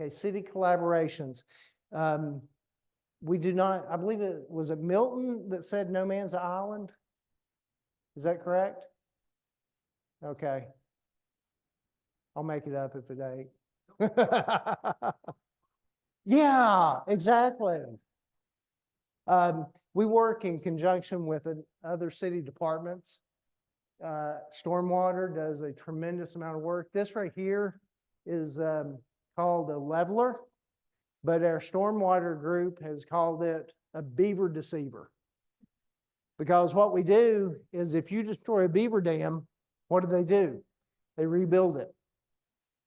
Okay, city collaborations. We do not, I believe it was Milton that said no man's an island. Is that correct? Okay. I'll make it up if it ain't. Yeah, exactly. We work in conjunction with other city departments. Stormwater does a tremendous amount of work. This right here is called a leveler, but our stormwater group has called it a beaver deceiver. Because what we do is if you destroy a beaver dam, what do? They rebuild it.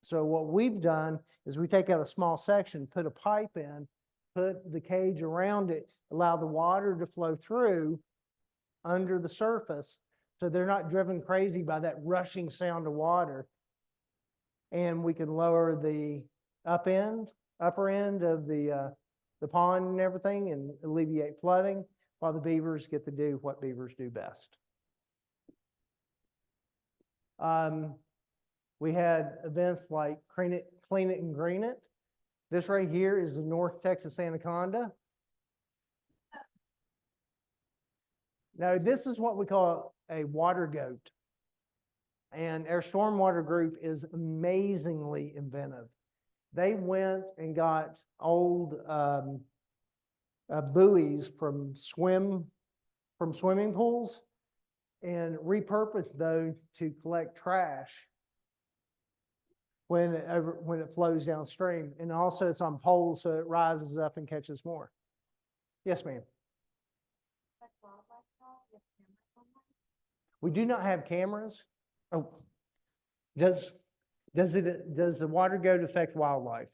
So what we've done is we take out a small section, put a pipe in, put the cage around it, allow the water to flow through under the surface so they're not driven crazy by that rushing sound of water. And we can lower the upper end of the pond and everything and alleviate flooding while the beavers get to do what beavers do best. We had events like Clean It and Green It. This right here is the North Texas Anaconda. Now, this is what we call a water goat. And our stormwater group is amazingly inventive. They went and got old buoys from swimming pools and repurposed those to collect trash when it flows downstream. And also it's on poles so it rises up and catches more. Yes, ma'am. We do not have cameras. Oh, does the water goat affect wildlife?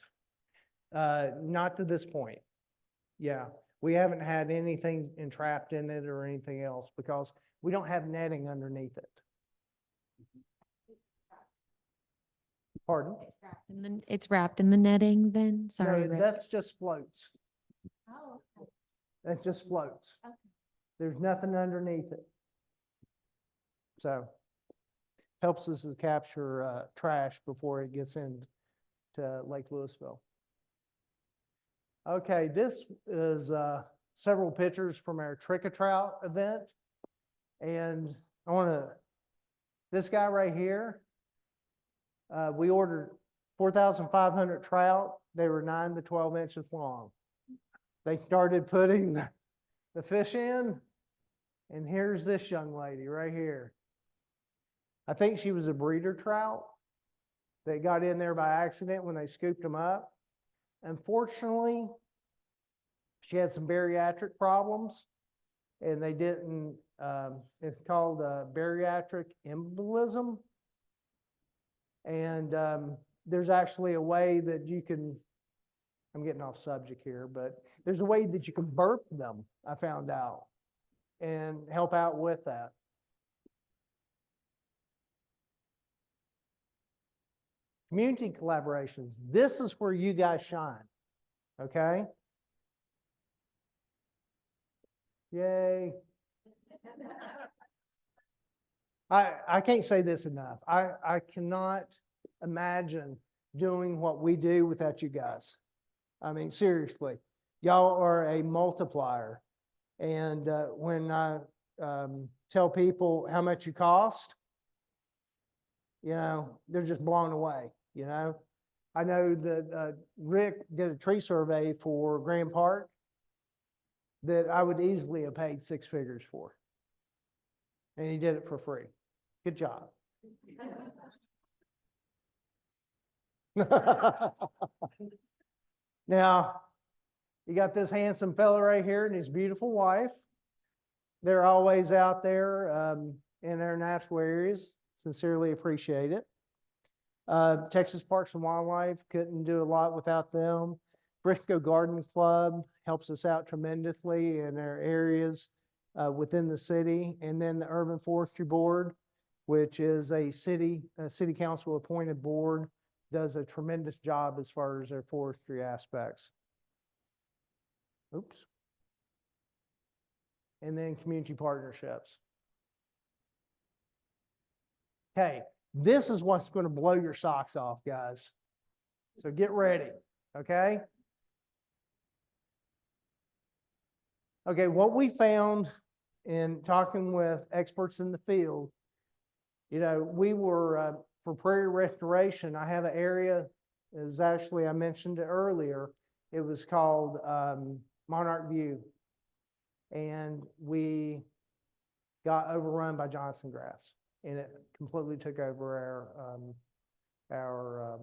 Not to this point. Yeah, we haven't had anything entrapped in it or anything else because we don't have netting underneath it. Pardon? It's wrapped in the netting then? Sorry, No, Rick. that's just floats. Oh, okay. That just floats. Okay. There's nothing underneath it. So helps us to capture trash before it gets into Lake Louisville. Okay, this is several pictures from our trick-or-trout event. And this guy right here, we ordered 4,500 trout. They were 9 to 12 inches long. They started putting the fish in, and here's this young lady right here. I think she was a breeder trout that got in there by accident when they scooped them up. Unfortunately, she had some bariatric problems, and they didn't, it's called bariatric embolism. And there's actually a way that you can, I'm getting off subject here, but there's a way that you can burp them, I found out, and help out with that. Community collaborations. This is where you guys shine, okay? Yay. I can't say this enough. I cannot imagine doing what we do without you guys. I mean, seriously, y'all are a multiplier. And when I tell people how much you cost, you know, they're just blown away, you know. I know that Rick did a tree survey for Grand Park that I would easily have paid 6 figures for. And he did it for free. Good job. Now, you got this handsome fella right here and his beautiful wife. They're always out there in their natural areas. Sincerely appreciate it. Texas Parks and Wildlife, couldn't do a lot without them. Frisco Garden Club helps us out tremendously in our areas within the city. And then the Urban Forestry Board which is a city council appointed board, does a tremendous job as far as their forestry aspects. Oops. And then community partnerships. Okay, this is what's going to blow your socks off, guys. So get ready, okay? Okay, what we found in talking with experts in the field, you know, we were, for prairie restoration, I have an area, is actually, I mentioned it earlier, it was called Monarch View. And we got overrun by Johnson grass, and it completely took over our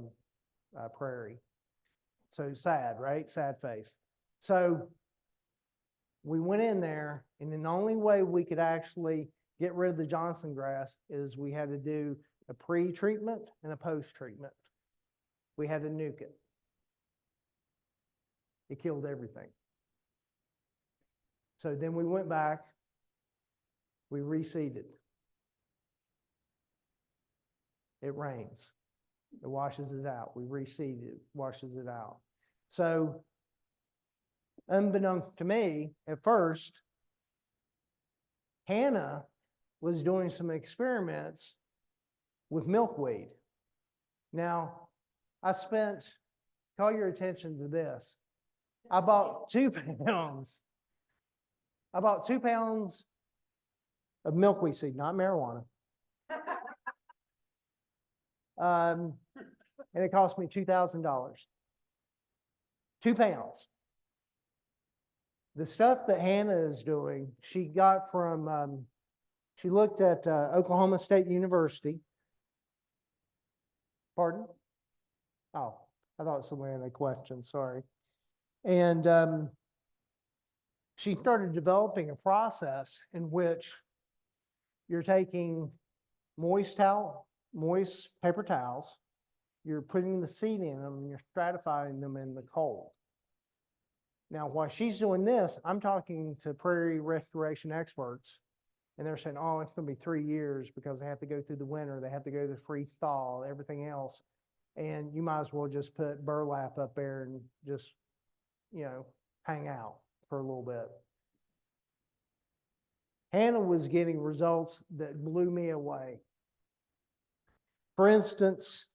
prairie. So sad, right? Sad face. So we went in there, and the only way we could actually get rid of the Johnson grass is we had to do a pre-treatment and a post-treatment. We had to nuke it. It killed everything. So then we went back, we reseeded. It rains, it washes it out. We reseed it, washes it out. So unbeknownst to me, at first, Hannah was doing some experiments with milkweed. Now, call your attention to this. I bought 2 pounds. I bought 2 pounds of milkweed seed, not marijuana. And it cost me $2,000. 2 pounds. The stuff that Hannah is doing, she got from, she looked at Oklahoma State University. Pardon? Oh, I thought somebody had a question, sorry. And she started developing a process in which you're taking moist paper towels, you're putting the seed in them, and you're stratifying them in the cold. Now, while she's doing this, I'm talking to prairie restoration experts, and they're saying, oh, it's going to be 3 years because they have to go through the winter, they have to go to the freeze thaw, everything else. And you might as well just put burlap up there and just, you know, hang out for a little bit. Hannah was getting results that blew me away. For instance,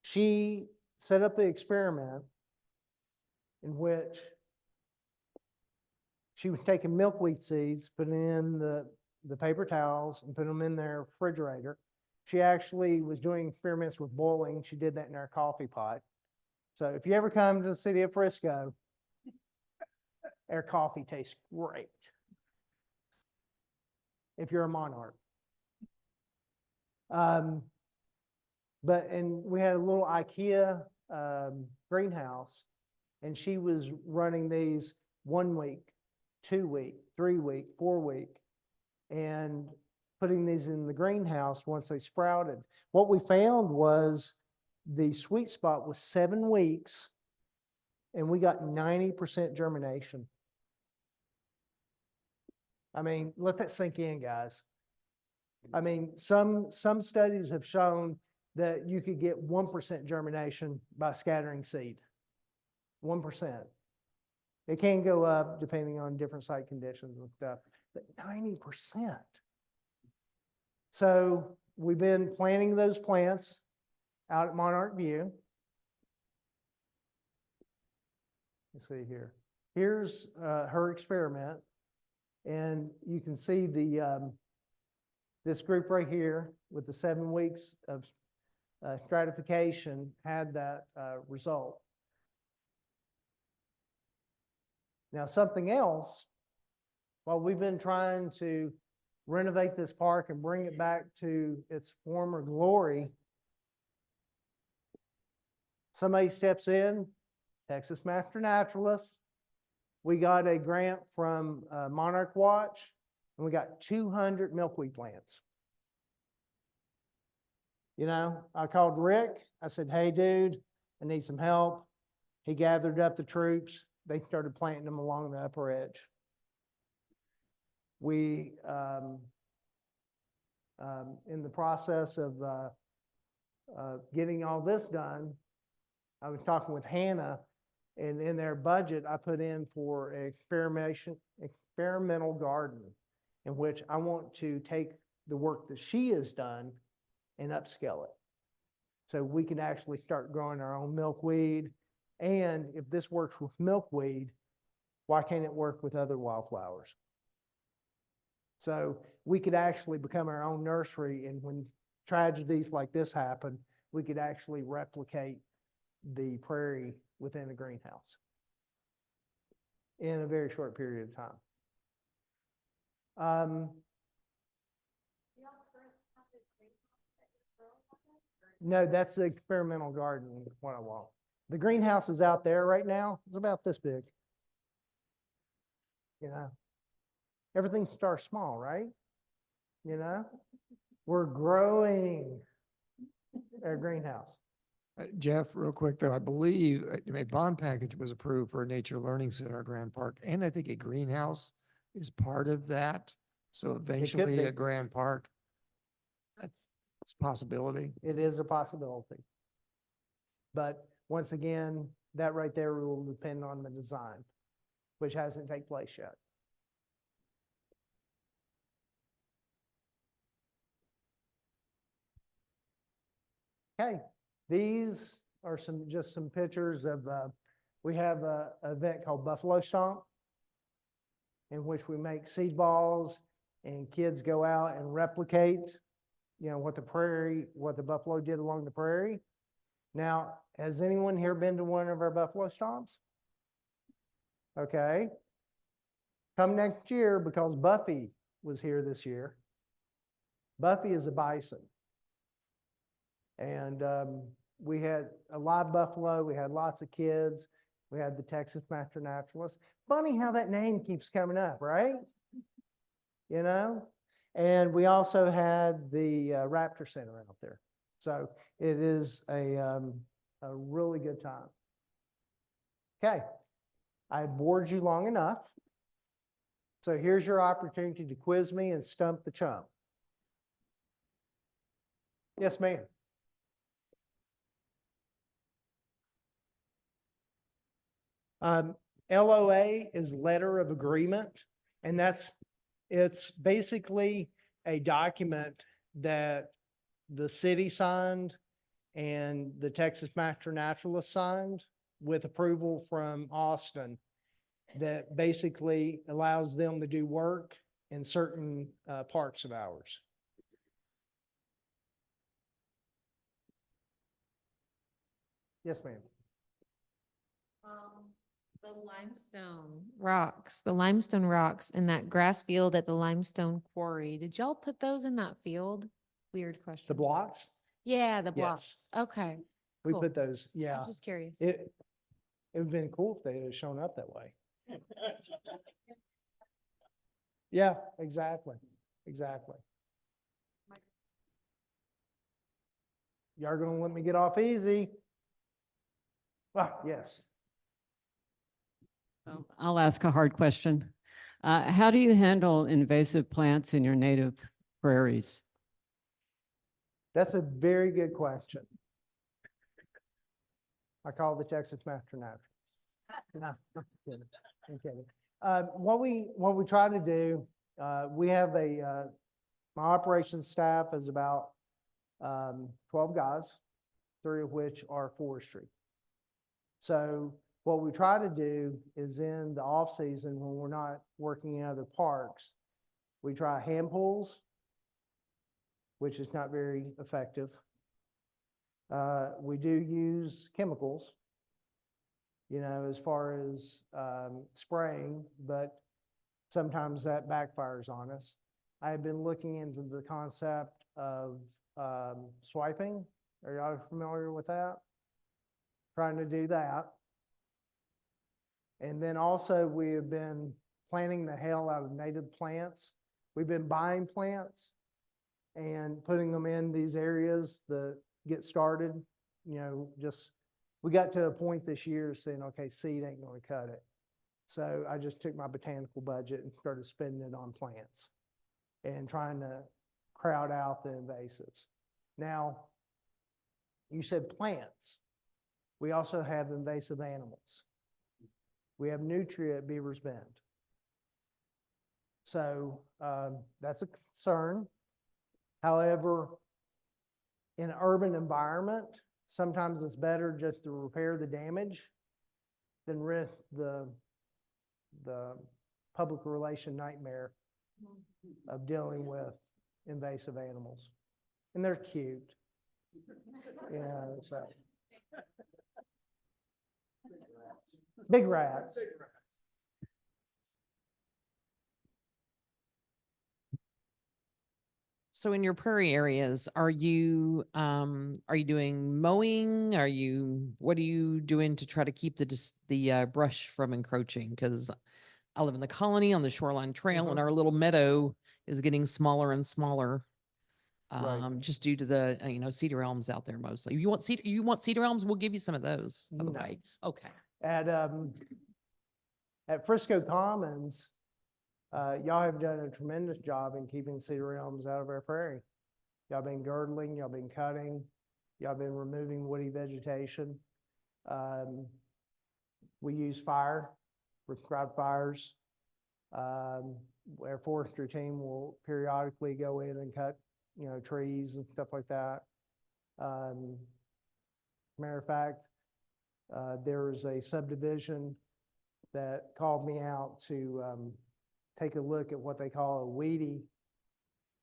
she set up the experiment in which she was taking milkweed seeds, putting in the paper towels and putting them in their refrigerator. She actually was doing experiments with boiling. She did that in our coffee pot. So if you ever come to the city of Frisco, our coffee tastes great. If you're a monarch. And we had a little IKEA greenhouse, and she was running these 1 week, 2 week, 3 week, 4 week, and putting these in the greenhouse once they sprouted. What we found was the sweet spot was 7 weeks, and we got 90% germination. I mean, let that sink in, guys. I mean, some studies have shown that you could get 1% germination by scattering seed. 1%. It can go up depending on different site conditions and stuff, but 90%. So we've been planting those plants out at Monarch View. Let's see here. Here's her experiment. And you can see the this group right here with the 7 weeks of stratification had that result. Now, something else, while we've been trying to renovate this park and bring it back to its former glory, somebody steps in, Texas Master Naturalists. We got a grant from Monarch Watch, and we got 200 milkweed plants. You know, I called Rick. I said, hey, dude, I need some help. He gathered up the troops. They started planting them along the upper edge. We In the process of getting all this done, I was talking with Hannah, and in their budget, I put in for an experimental garden, in which I want to take the work that she has done and upscale it. So we can actually start growing our own milkweed. And if this works with milkweed, why can't it work with other wildflowers? So we could actually become our own nursery, and when tragedies like this happen, we could actually replicate the prairie within a greenhouse in a very short period of time. No, that's the experimental garden, what I want. The greenhouse is out there right now. It's about this big. You know, everything starts small, right? You know, we're growing our greenhouse. Jeff, real quick though, I believe a bond package was approved for a nature learning center at Grand Park, and I think a greenhouse is part of that. So eventually be. a Grand Park, it's a possibility. It is a possibility. But once again, that right there will depend on the design, which hasn't taken place yet. Okay, these are just some pictures of, we have an event called Buffalo Stomp, in which we make seed balls and kids go out and replicate, you know, what the buffalo did along the prairie. Now, has anyone here been to one of our Buffalo Stomps? Okay. Come next year, because Buffy was here this year. Buffy is a bison. And we had a live buffalo. We had lots of kids. We had the Texas Master Naturalist. Funny how that name keeps coming up, right? You know? And we also had the Raptor Center out there. So it is a really good time. Okay, I bored you long enough. So here's your opportunity to quiz me and stump the chump. Yes, ma'am. LOA is letter of agreement, and it's basically a document that the city signed and the Texas Master Naturalist signed with approval from Austin, that basically allows them to do work in certain parks of ours. Yes, ma'am. The limestone rocks in that grass field at the limestone quarry. Did y'all put those in that field? Weird question. The blocks, Yeah, the Yes. blocks. Okay. we Cool. put those, yeah. I'm just curious. It would have been cool if they had shown up that way. Yeah, exactly, exactly. Y'all gonna let me get off easy? Well, yes. I'll ask a hard question. How do you handle invasive plants in your native prairies? That's a very good question. I call the Texas Master Naturalist. No, I'm kidding. I'm kidding. What we try to do, we have my operations staff is about 12 guys, 3 of which are forestry. So what we try to do is in the off season, when we're not working in other parks, we try hand pulls, which is not very effective. We do use chemicals, you know, as far as spraying, but sometimes that backfires on us. I have been looking into the concept of swiping. Are y'all familiar with that? Trying to do that. And then also we have been planting the hell out of native plants. We've been buying plants and putting them in these areas that get started, you know, we got to a point this year saying, okay, seed ain't gonna cut it. So I just took my botanical budget and started spending it on plants and trying to crowd out the invasives. Now, you said plants. We also have invasive animals. We have nutria at Beaver's Bend. So that's a concern. However, in an urban environment, sometimes it's better just to repair the damage than risk the public relation nightmare of dealing with invasive animals. And they're cute. Yeah, so. Big rats. So in your prairie areas, are you doing mowing? What are you doing to try to keep the brush from encroaching? Because I live in the colony on the Shoreline Trail and our little meadow is getting smaller and smaller. Right. Just due to the, cedar elms out there mostly. You want cedar elms? We'll give you some of those, by the No. way. Okay. At Frisco Commons, y'all have done a tremendous job in keeping cedar elms out of our prairie. Y'all been girdling, y'all been cutting, y'all been removing woody vegetation. We use fire, prescribed fires. Our forestry team will periodically go in and cut, trees and stuff like that. Matter of fact, there was a subdivision that called me out to take a look at what they call a weedy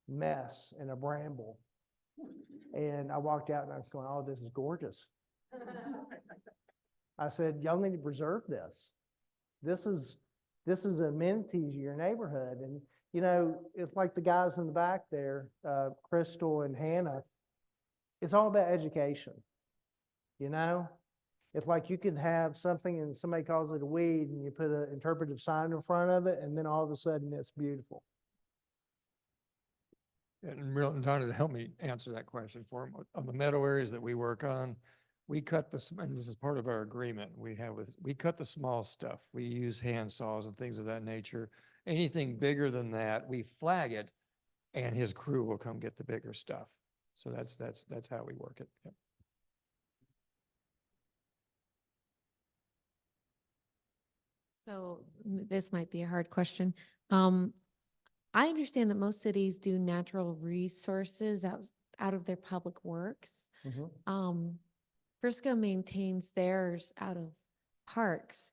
mess in a bramble. And I walked out and I was going, oh, this is gorgeous. I said, y'all need to preserve this. This is amenities of your neighborhood. And, it's like the guys in the back there, Crystal and Hannah. It's all about education. It's like you could have something and somebody calls it a weed and you put an interpretive sign in front of it and then all of a sudden it's beautiful. And Donna, to help me answer that question for him, of the meadow areas that we work on, we cut and this is part of our agreement we cut the small stuff. We use hand saws and things of that nature. Anything bigger than that, we flag it and his crew will come get the bigger stuff. So that's how we work it. Yep. So this might be a hard question. I understand that most cities do natural resources out of their public works. Frisco maintains theirs out of parks.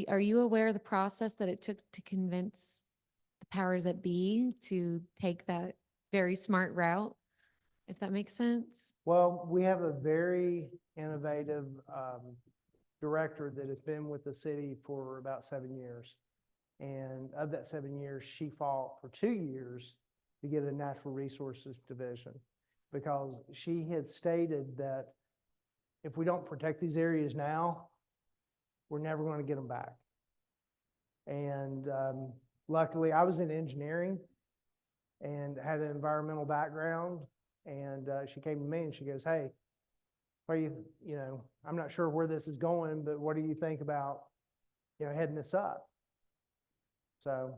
Are you aware of the process that it took to convince the powers that be to take that very smart route, if that makes sense? Well, we have a very innovative director that has been with the city for about 7 years. And of that 7 years, she fought for 2 years to get a natural resources division because she had stated that if we don't protect these areas now, we're never going to get them back. And luckily, I was in engineering and had an environmental background. And she came to me and she goes, hey, I'm not sure where this is going, but what do you think about, heading this up? So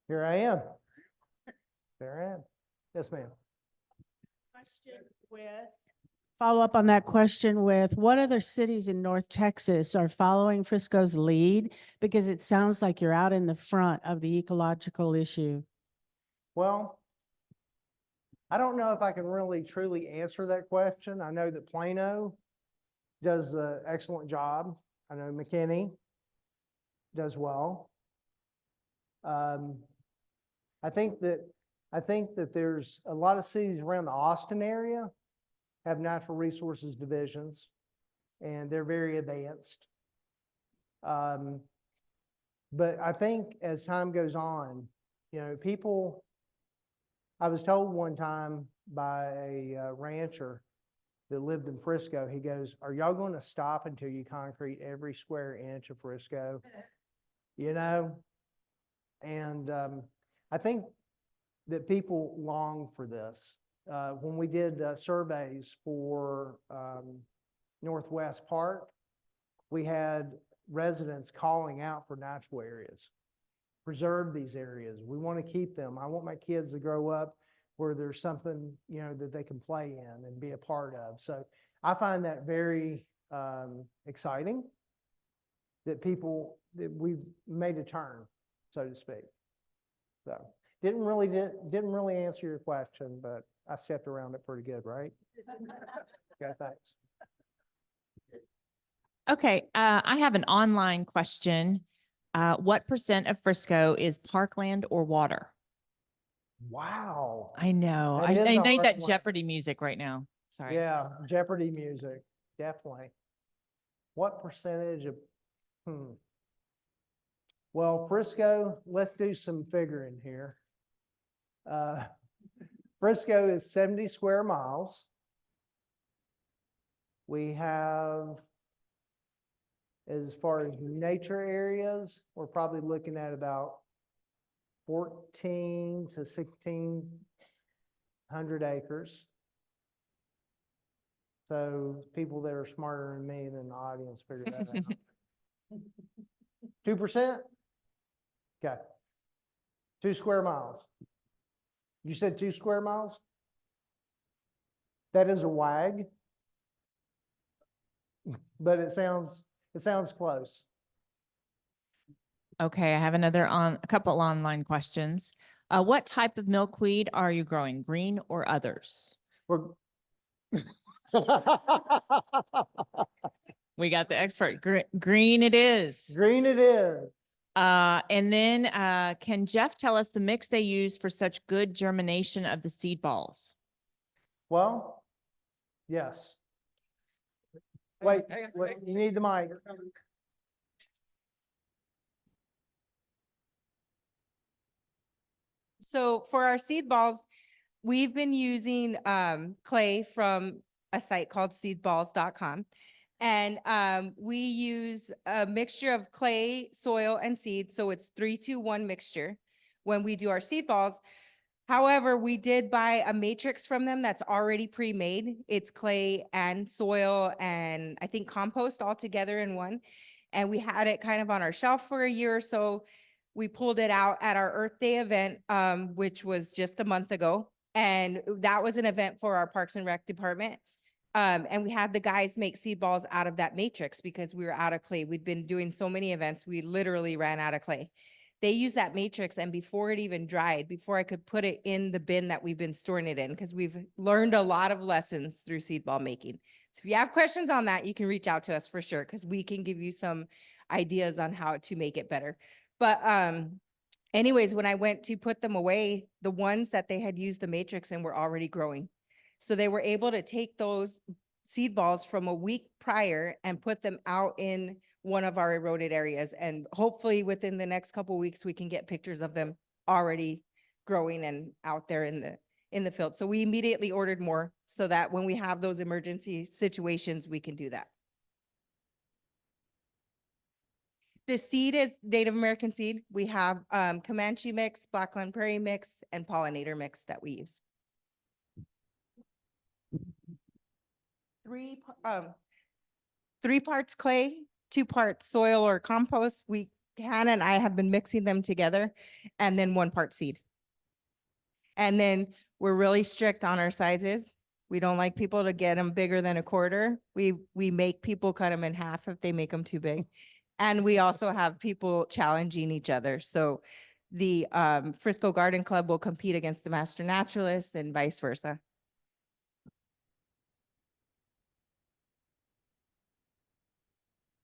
here I am. There I am. Yes, ma'am. Follow up on that question with what other cities in North Texas are following Frisco's lead? Because it sounds like you're out in the front of the ecological issue. Well, I don't know if I can really truly answer that question. I know that Plano does an excellent job. I know McKinney does well. I think that there's a lot of cities around the Austin area have natural resources divisions, and they're very advanced. But I think as time goes on, people, I was told one time by a rancher that lived in Frisco, he goes, are y'all going to stop until you concrete every square inch of Frisco? And I think that people long for this. When we did surveys for Northwest Park, we had residents calling out for natural areas. preserve these areas. We want to keep them. I want my kids to grow up where there's something, you know, that they can play in and be a part of. So I find that very exciting that we've made a turn, so to speak. So didn't really answer your question, but I stepped around it pretty good, right? Okay, thanks. Okay, I have an online question. What % of Frisco is parkland or water? Wow. I know. That I is a need hard that one. Jeopardy music right now. Sorry. Yeah, Jeopardy music, definitely. What percentage of, Well, Frisco, let's do some figuring here. Frisco is 70 square miles. We have, as far as nature areas, we're probably looking at about 14 to 1,600 acres. So people that are smarter than me than the audience figure that out. 2%? Okay. 2 square miles. You said 2 square miles? That is a wag. But it sounds close. Okay, I have a couple online questions. What type of milkweed are you growing, green or others? We're We got the expert. Green it is. Green it is. And then can Jeff tell us the mix they use for such good germination of the seed balls? Well, yes. Wait, Hang on, wait, you need the mic. So for our seed balls, we've been using clay from a site called seedballs.com. And we use a mixture of clay, soil, and seed. So it's 3-2-1 mixture when we do our seed balls. However, we did buy a matrix from them that's already pre-made. It's clay and soil and I think compost all together in one. And we had it kind of on our shelf for a year or so. We pulled it out at our Earth Day event, which was just a month ago. And that was an event for our Parks and Rec department. And we had the guys make seed balls out of that matrix because we were out of clay. We'd been doing so many events, we literally ran out of clay. They used that matrix, and before it even dried, before I could put it in the bin that we've been storing it in, because we've learned a lot of lessons through seed ball making. So if you have questions on that, you can reach out to us for sure, because we can give you some ideas on how to make it better. But anyways, when I went to put them away, the ones that they had used the matrix in were already growing. So they were able to take those seed balls from a week prior and put them out in one of our eroded areas. And hopefully within the next couple of weeks, we can get pictures of them already growing and out there in the field. So we immediately ordered more so that when we have those emergency situations, we can do that. The seed is Native American seed. We have Comanche mix, Blackland Prairie mix, and pollinator mix that we use. Three parts clay, 2 parts soil or compost. Hannah and I have been mixing them together, and then 1 part seed. And then we're really strict on our sizes. We don't like people to get them bigger than a quarter. We make people cut them in half if they make them too big. And we also have people challenging each other. So the Frisco Garden Club will compete against the Master Naturalists and vice versa.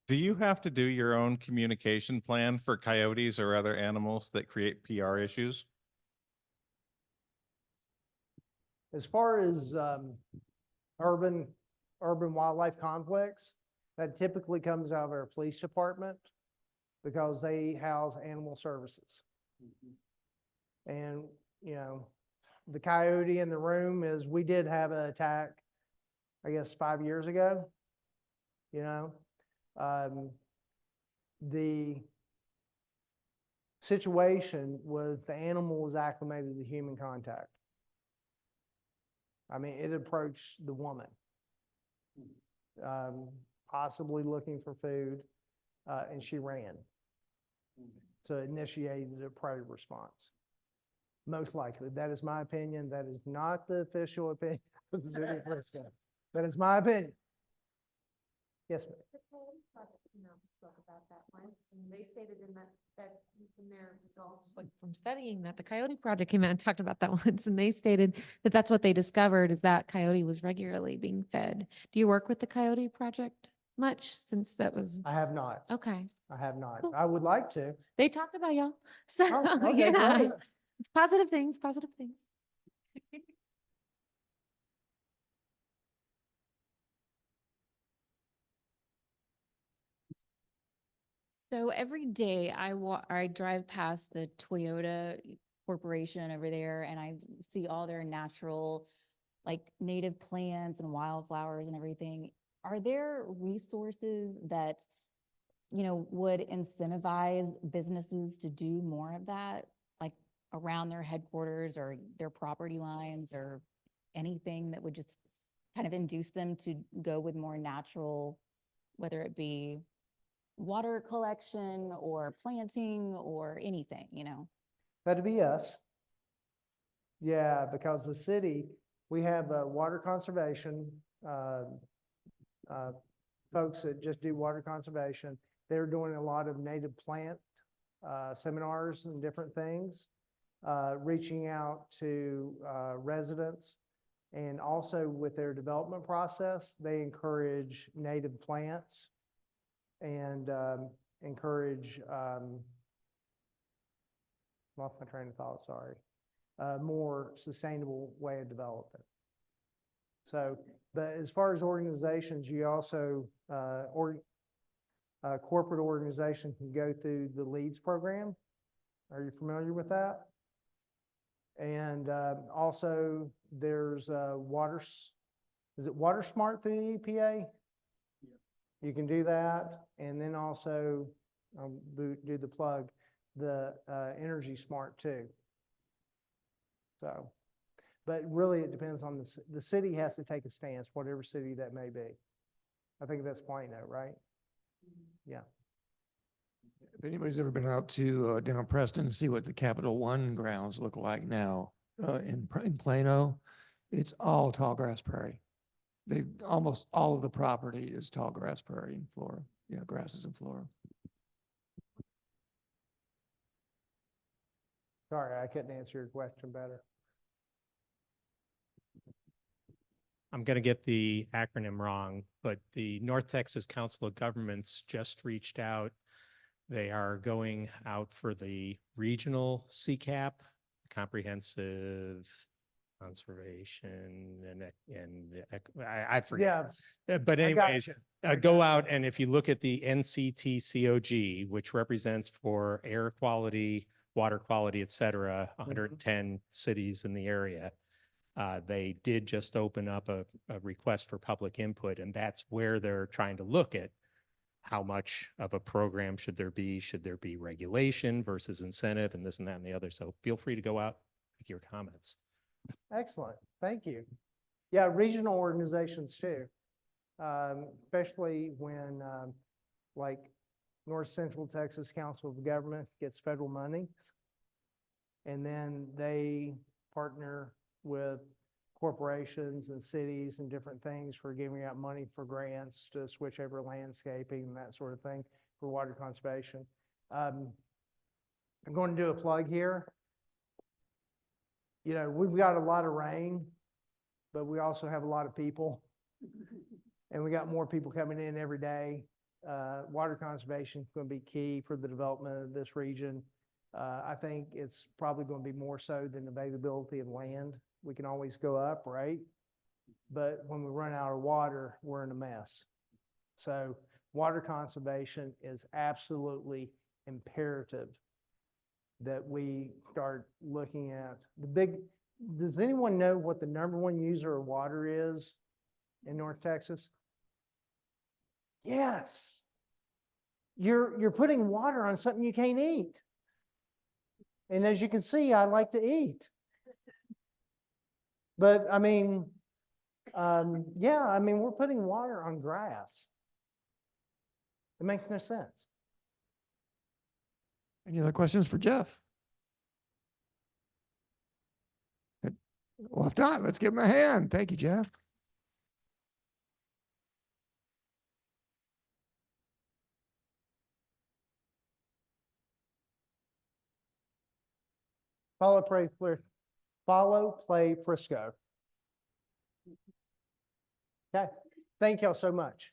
Do you have to do your own communication plan for coyotes or other animals that create PR issues? As far as urban wildlife conflicts, that typically comes out of our police department because they house animal services. And, you know, the coyote in the room is, we did have an attack, I guess, 5 years ago, you know. The situation was the animal was acclimated to human contact. I mean, it approached the woman, possibly looking for food, and she ran. So it initiated a predator response. Most likely. That is my opinion. That is not the official opinion of the city of Frisco. That is my opinion. Yes, ma'am. The Coyote Project came out and spoke about that once, and they stated in in their results, like from studying that, the Coyote Project came out and talked about that once, and they stated that that's what they discovered is that coyote was regularly being fed. Do you work with the Coyote Project much since that was, I have not. okay. I have not. Cool. I would like to. They talked about y'all. So, Oh, okay, yeah, great. it's positive things, positive things. So every day I drive past the Toyota Corporation over there and I see all their natural, like native plants and wildflowers and everything. Are there resources that, would incentivize businesses to do more of that, like around their headquarters or their property lines or anything that would just kind of induce them to go with more natural, whether it be water collection or planting or anything, That'd be us. Yeah, because the city, we have water conservation, folks that just do water conservation. They're doing a lot of native plant seminars and different things, reaching out to residents. And also with their development process, they encourage native plants and encourage, lost my train of thought, sorry, more sustainable way of development. So, but as far as organizations, you also, corporate organization can go through the LEADS program. Are you familiar with that? And also there's is it Water Smart through the EPA? You can do that, and then also do the plug, the Energy Smart too. So, but really it depends on the city has to take a stance, whatever city that may be. I think that's Plano, right? Yeah. If anybody's ever been out to down Preston to see what the Capital One grounds look like now in Plano, it's all tall grass prairie. Almost all of the property is tall grass prairie and flora. Yeah, grasses and flora. Sorry, I couldn't answer your question better. I'm going to get the acronym wrong, but the North Texas Council of Governments just reached out. They are going out for the regional CCAP, comprehensive conservation and I forget. Yeah. But I got anyways, it. go out and if you look at the NCTCOG, which represents for air quality, water quality, et cetera, 110 cities in the area. They did just open up a request for public input, and that's where they're trying to look at how much of a program should there be? Should there be regulation versus incentive and this and that and the other? So feel free to go out, make your comments. Excellent. Thank you. Yeah, regional organizations too, especially when like North Central Texas Council of Government gets federal money, and then they partner with corporations and cities and different things for giving out money for grants to switch over landscaping and that sort of thing for water conservation. I'm going to do a plug here. We've got a lot of rain, but we also have a lot of people, and we got more people coming in every day. Water conservation is going to be key for the development of this region. I think it's probably going to be more so than availability of land. We can always go up, right? But when we run out of water, we're in a mess. So water conservation is absolutely imperative that we start looking at does anyone know what the #1 user of water is in North Texas? Yes. You're putting water on something you can't eat. And as you can see, I like to eat. But I mean, yeah, we're putting water on grass. It makes no sense. Any other questions for Jeff? Well, if not, let's give him a hand. Thank you, Jeff. Follow, play Frisco. Okay, thank y'all so much.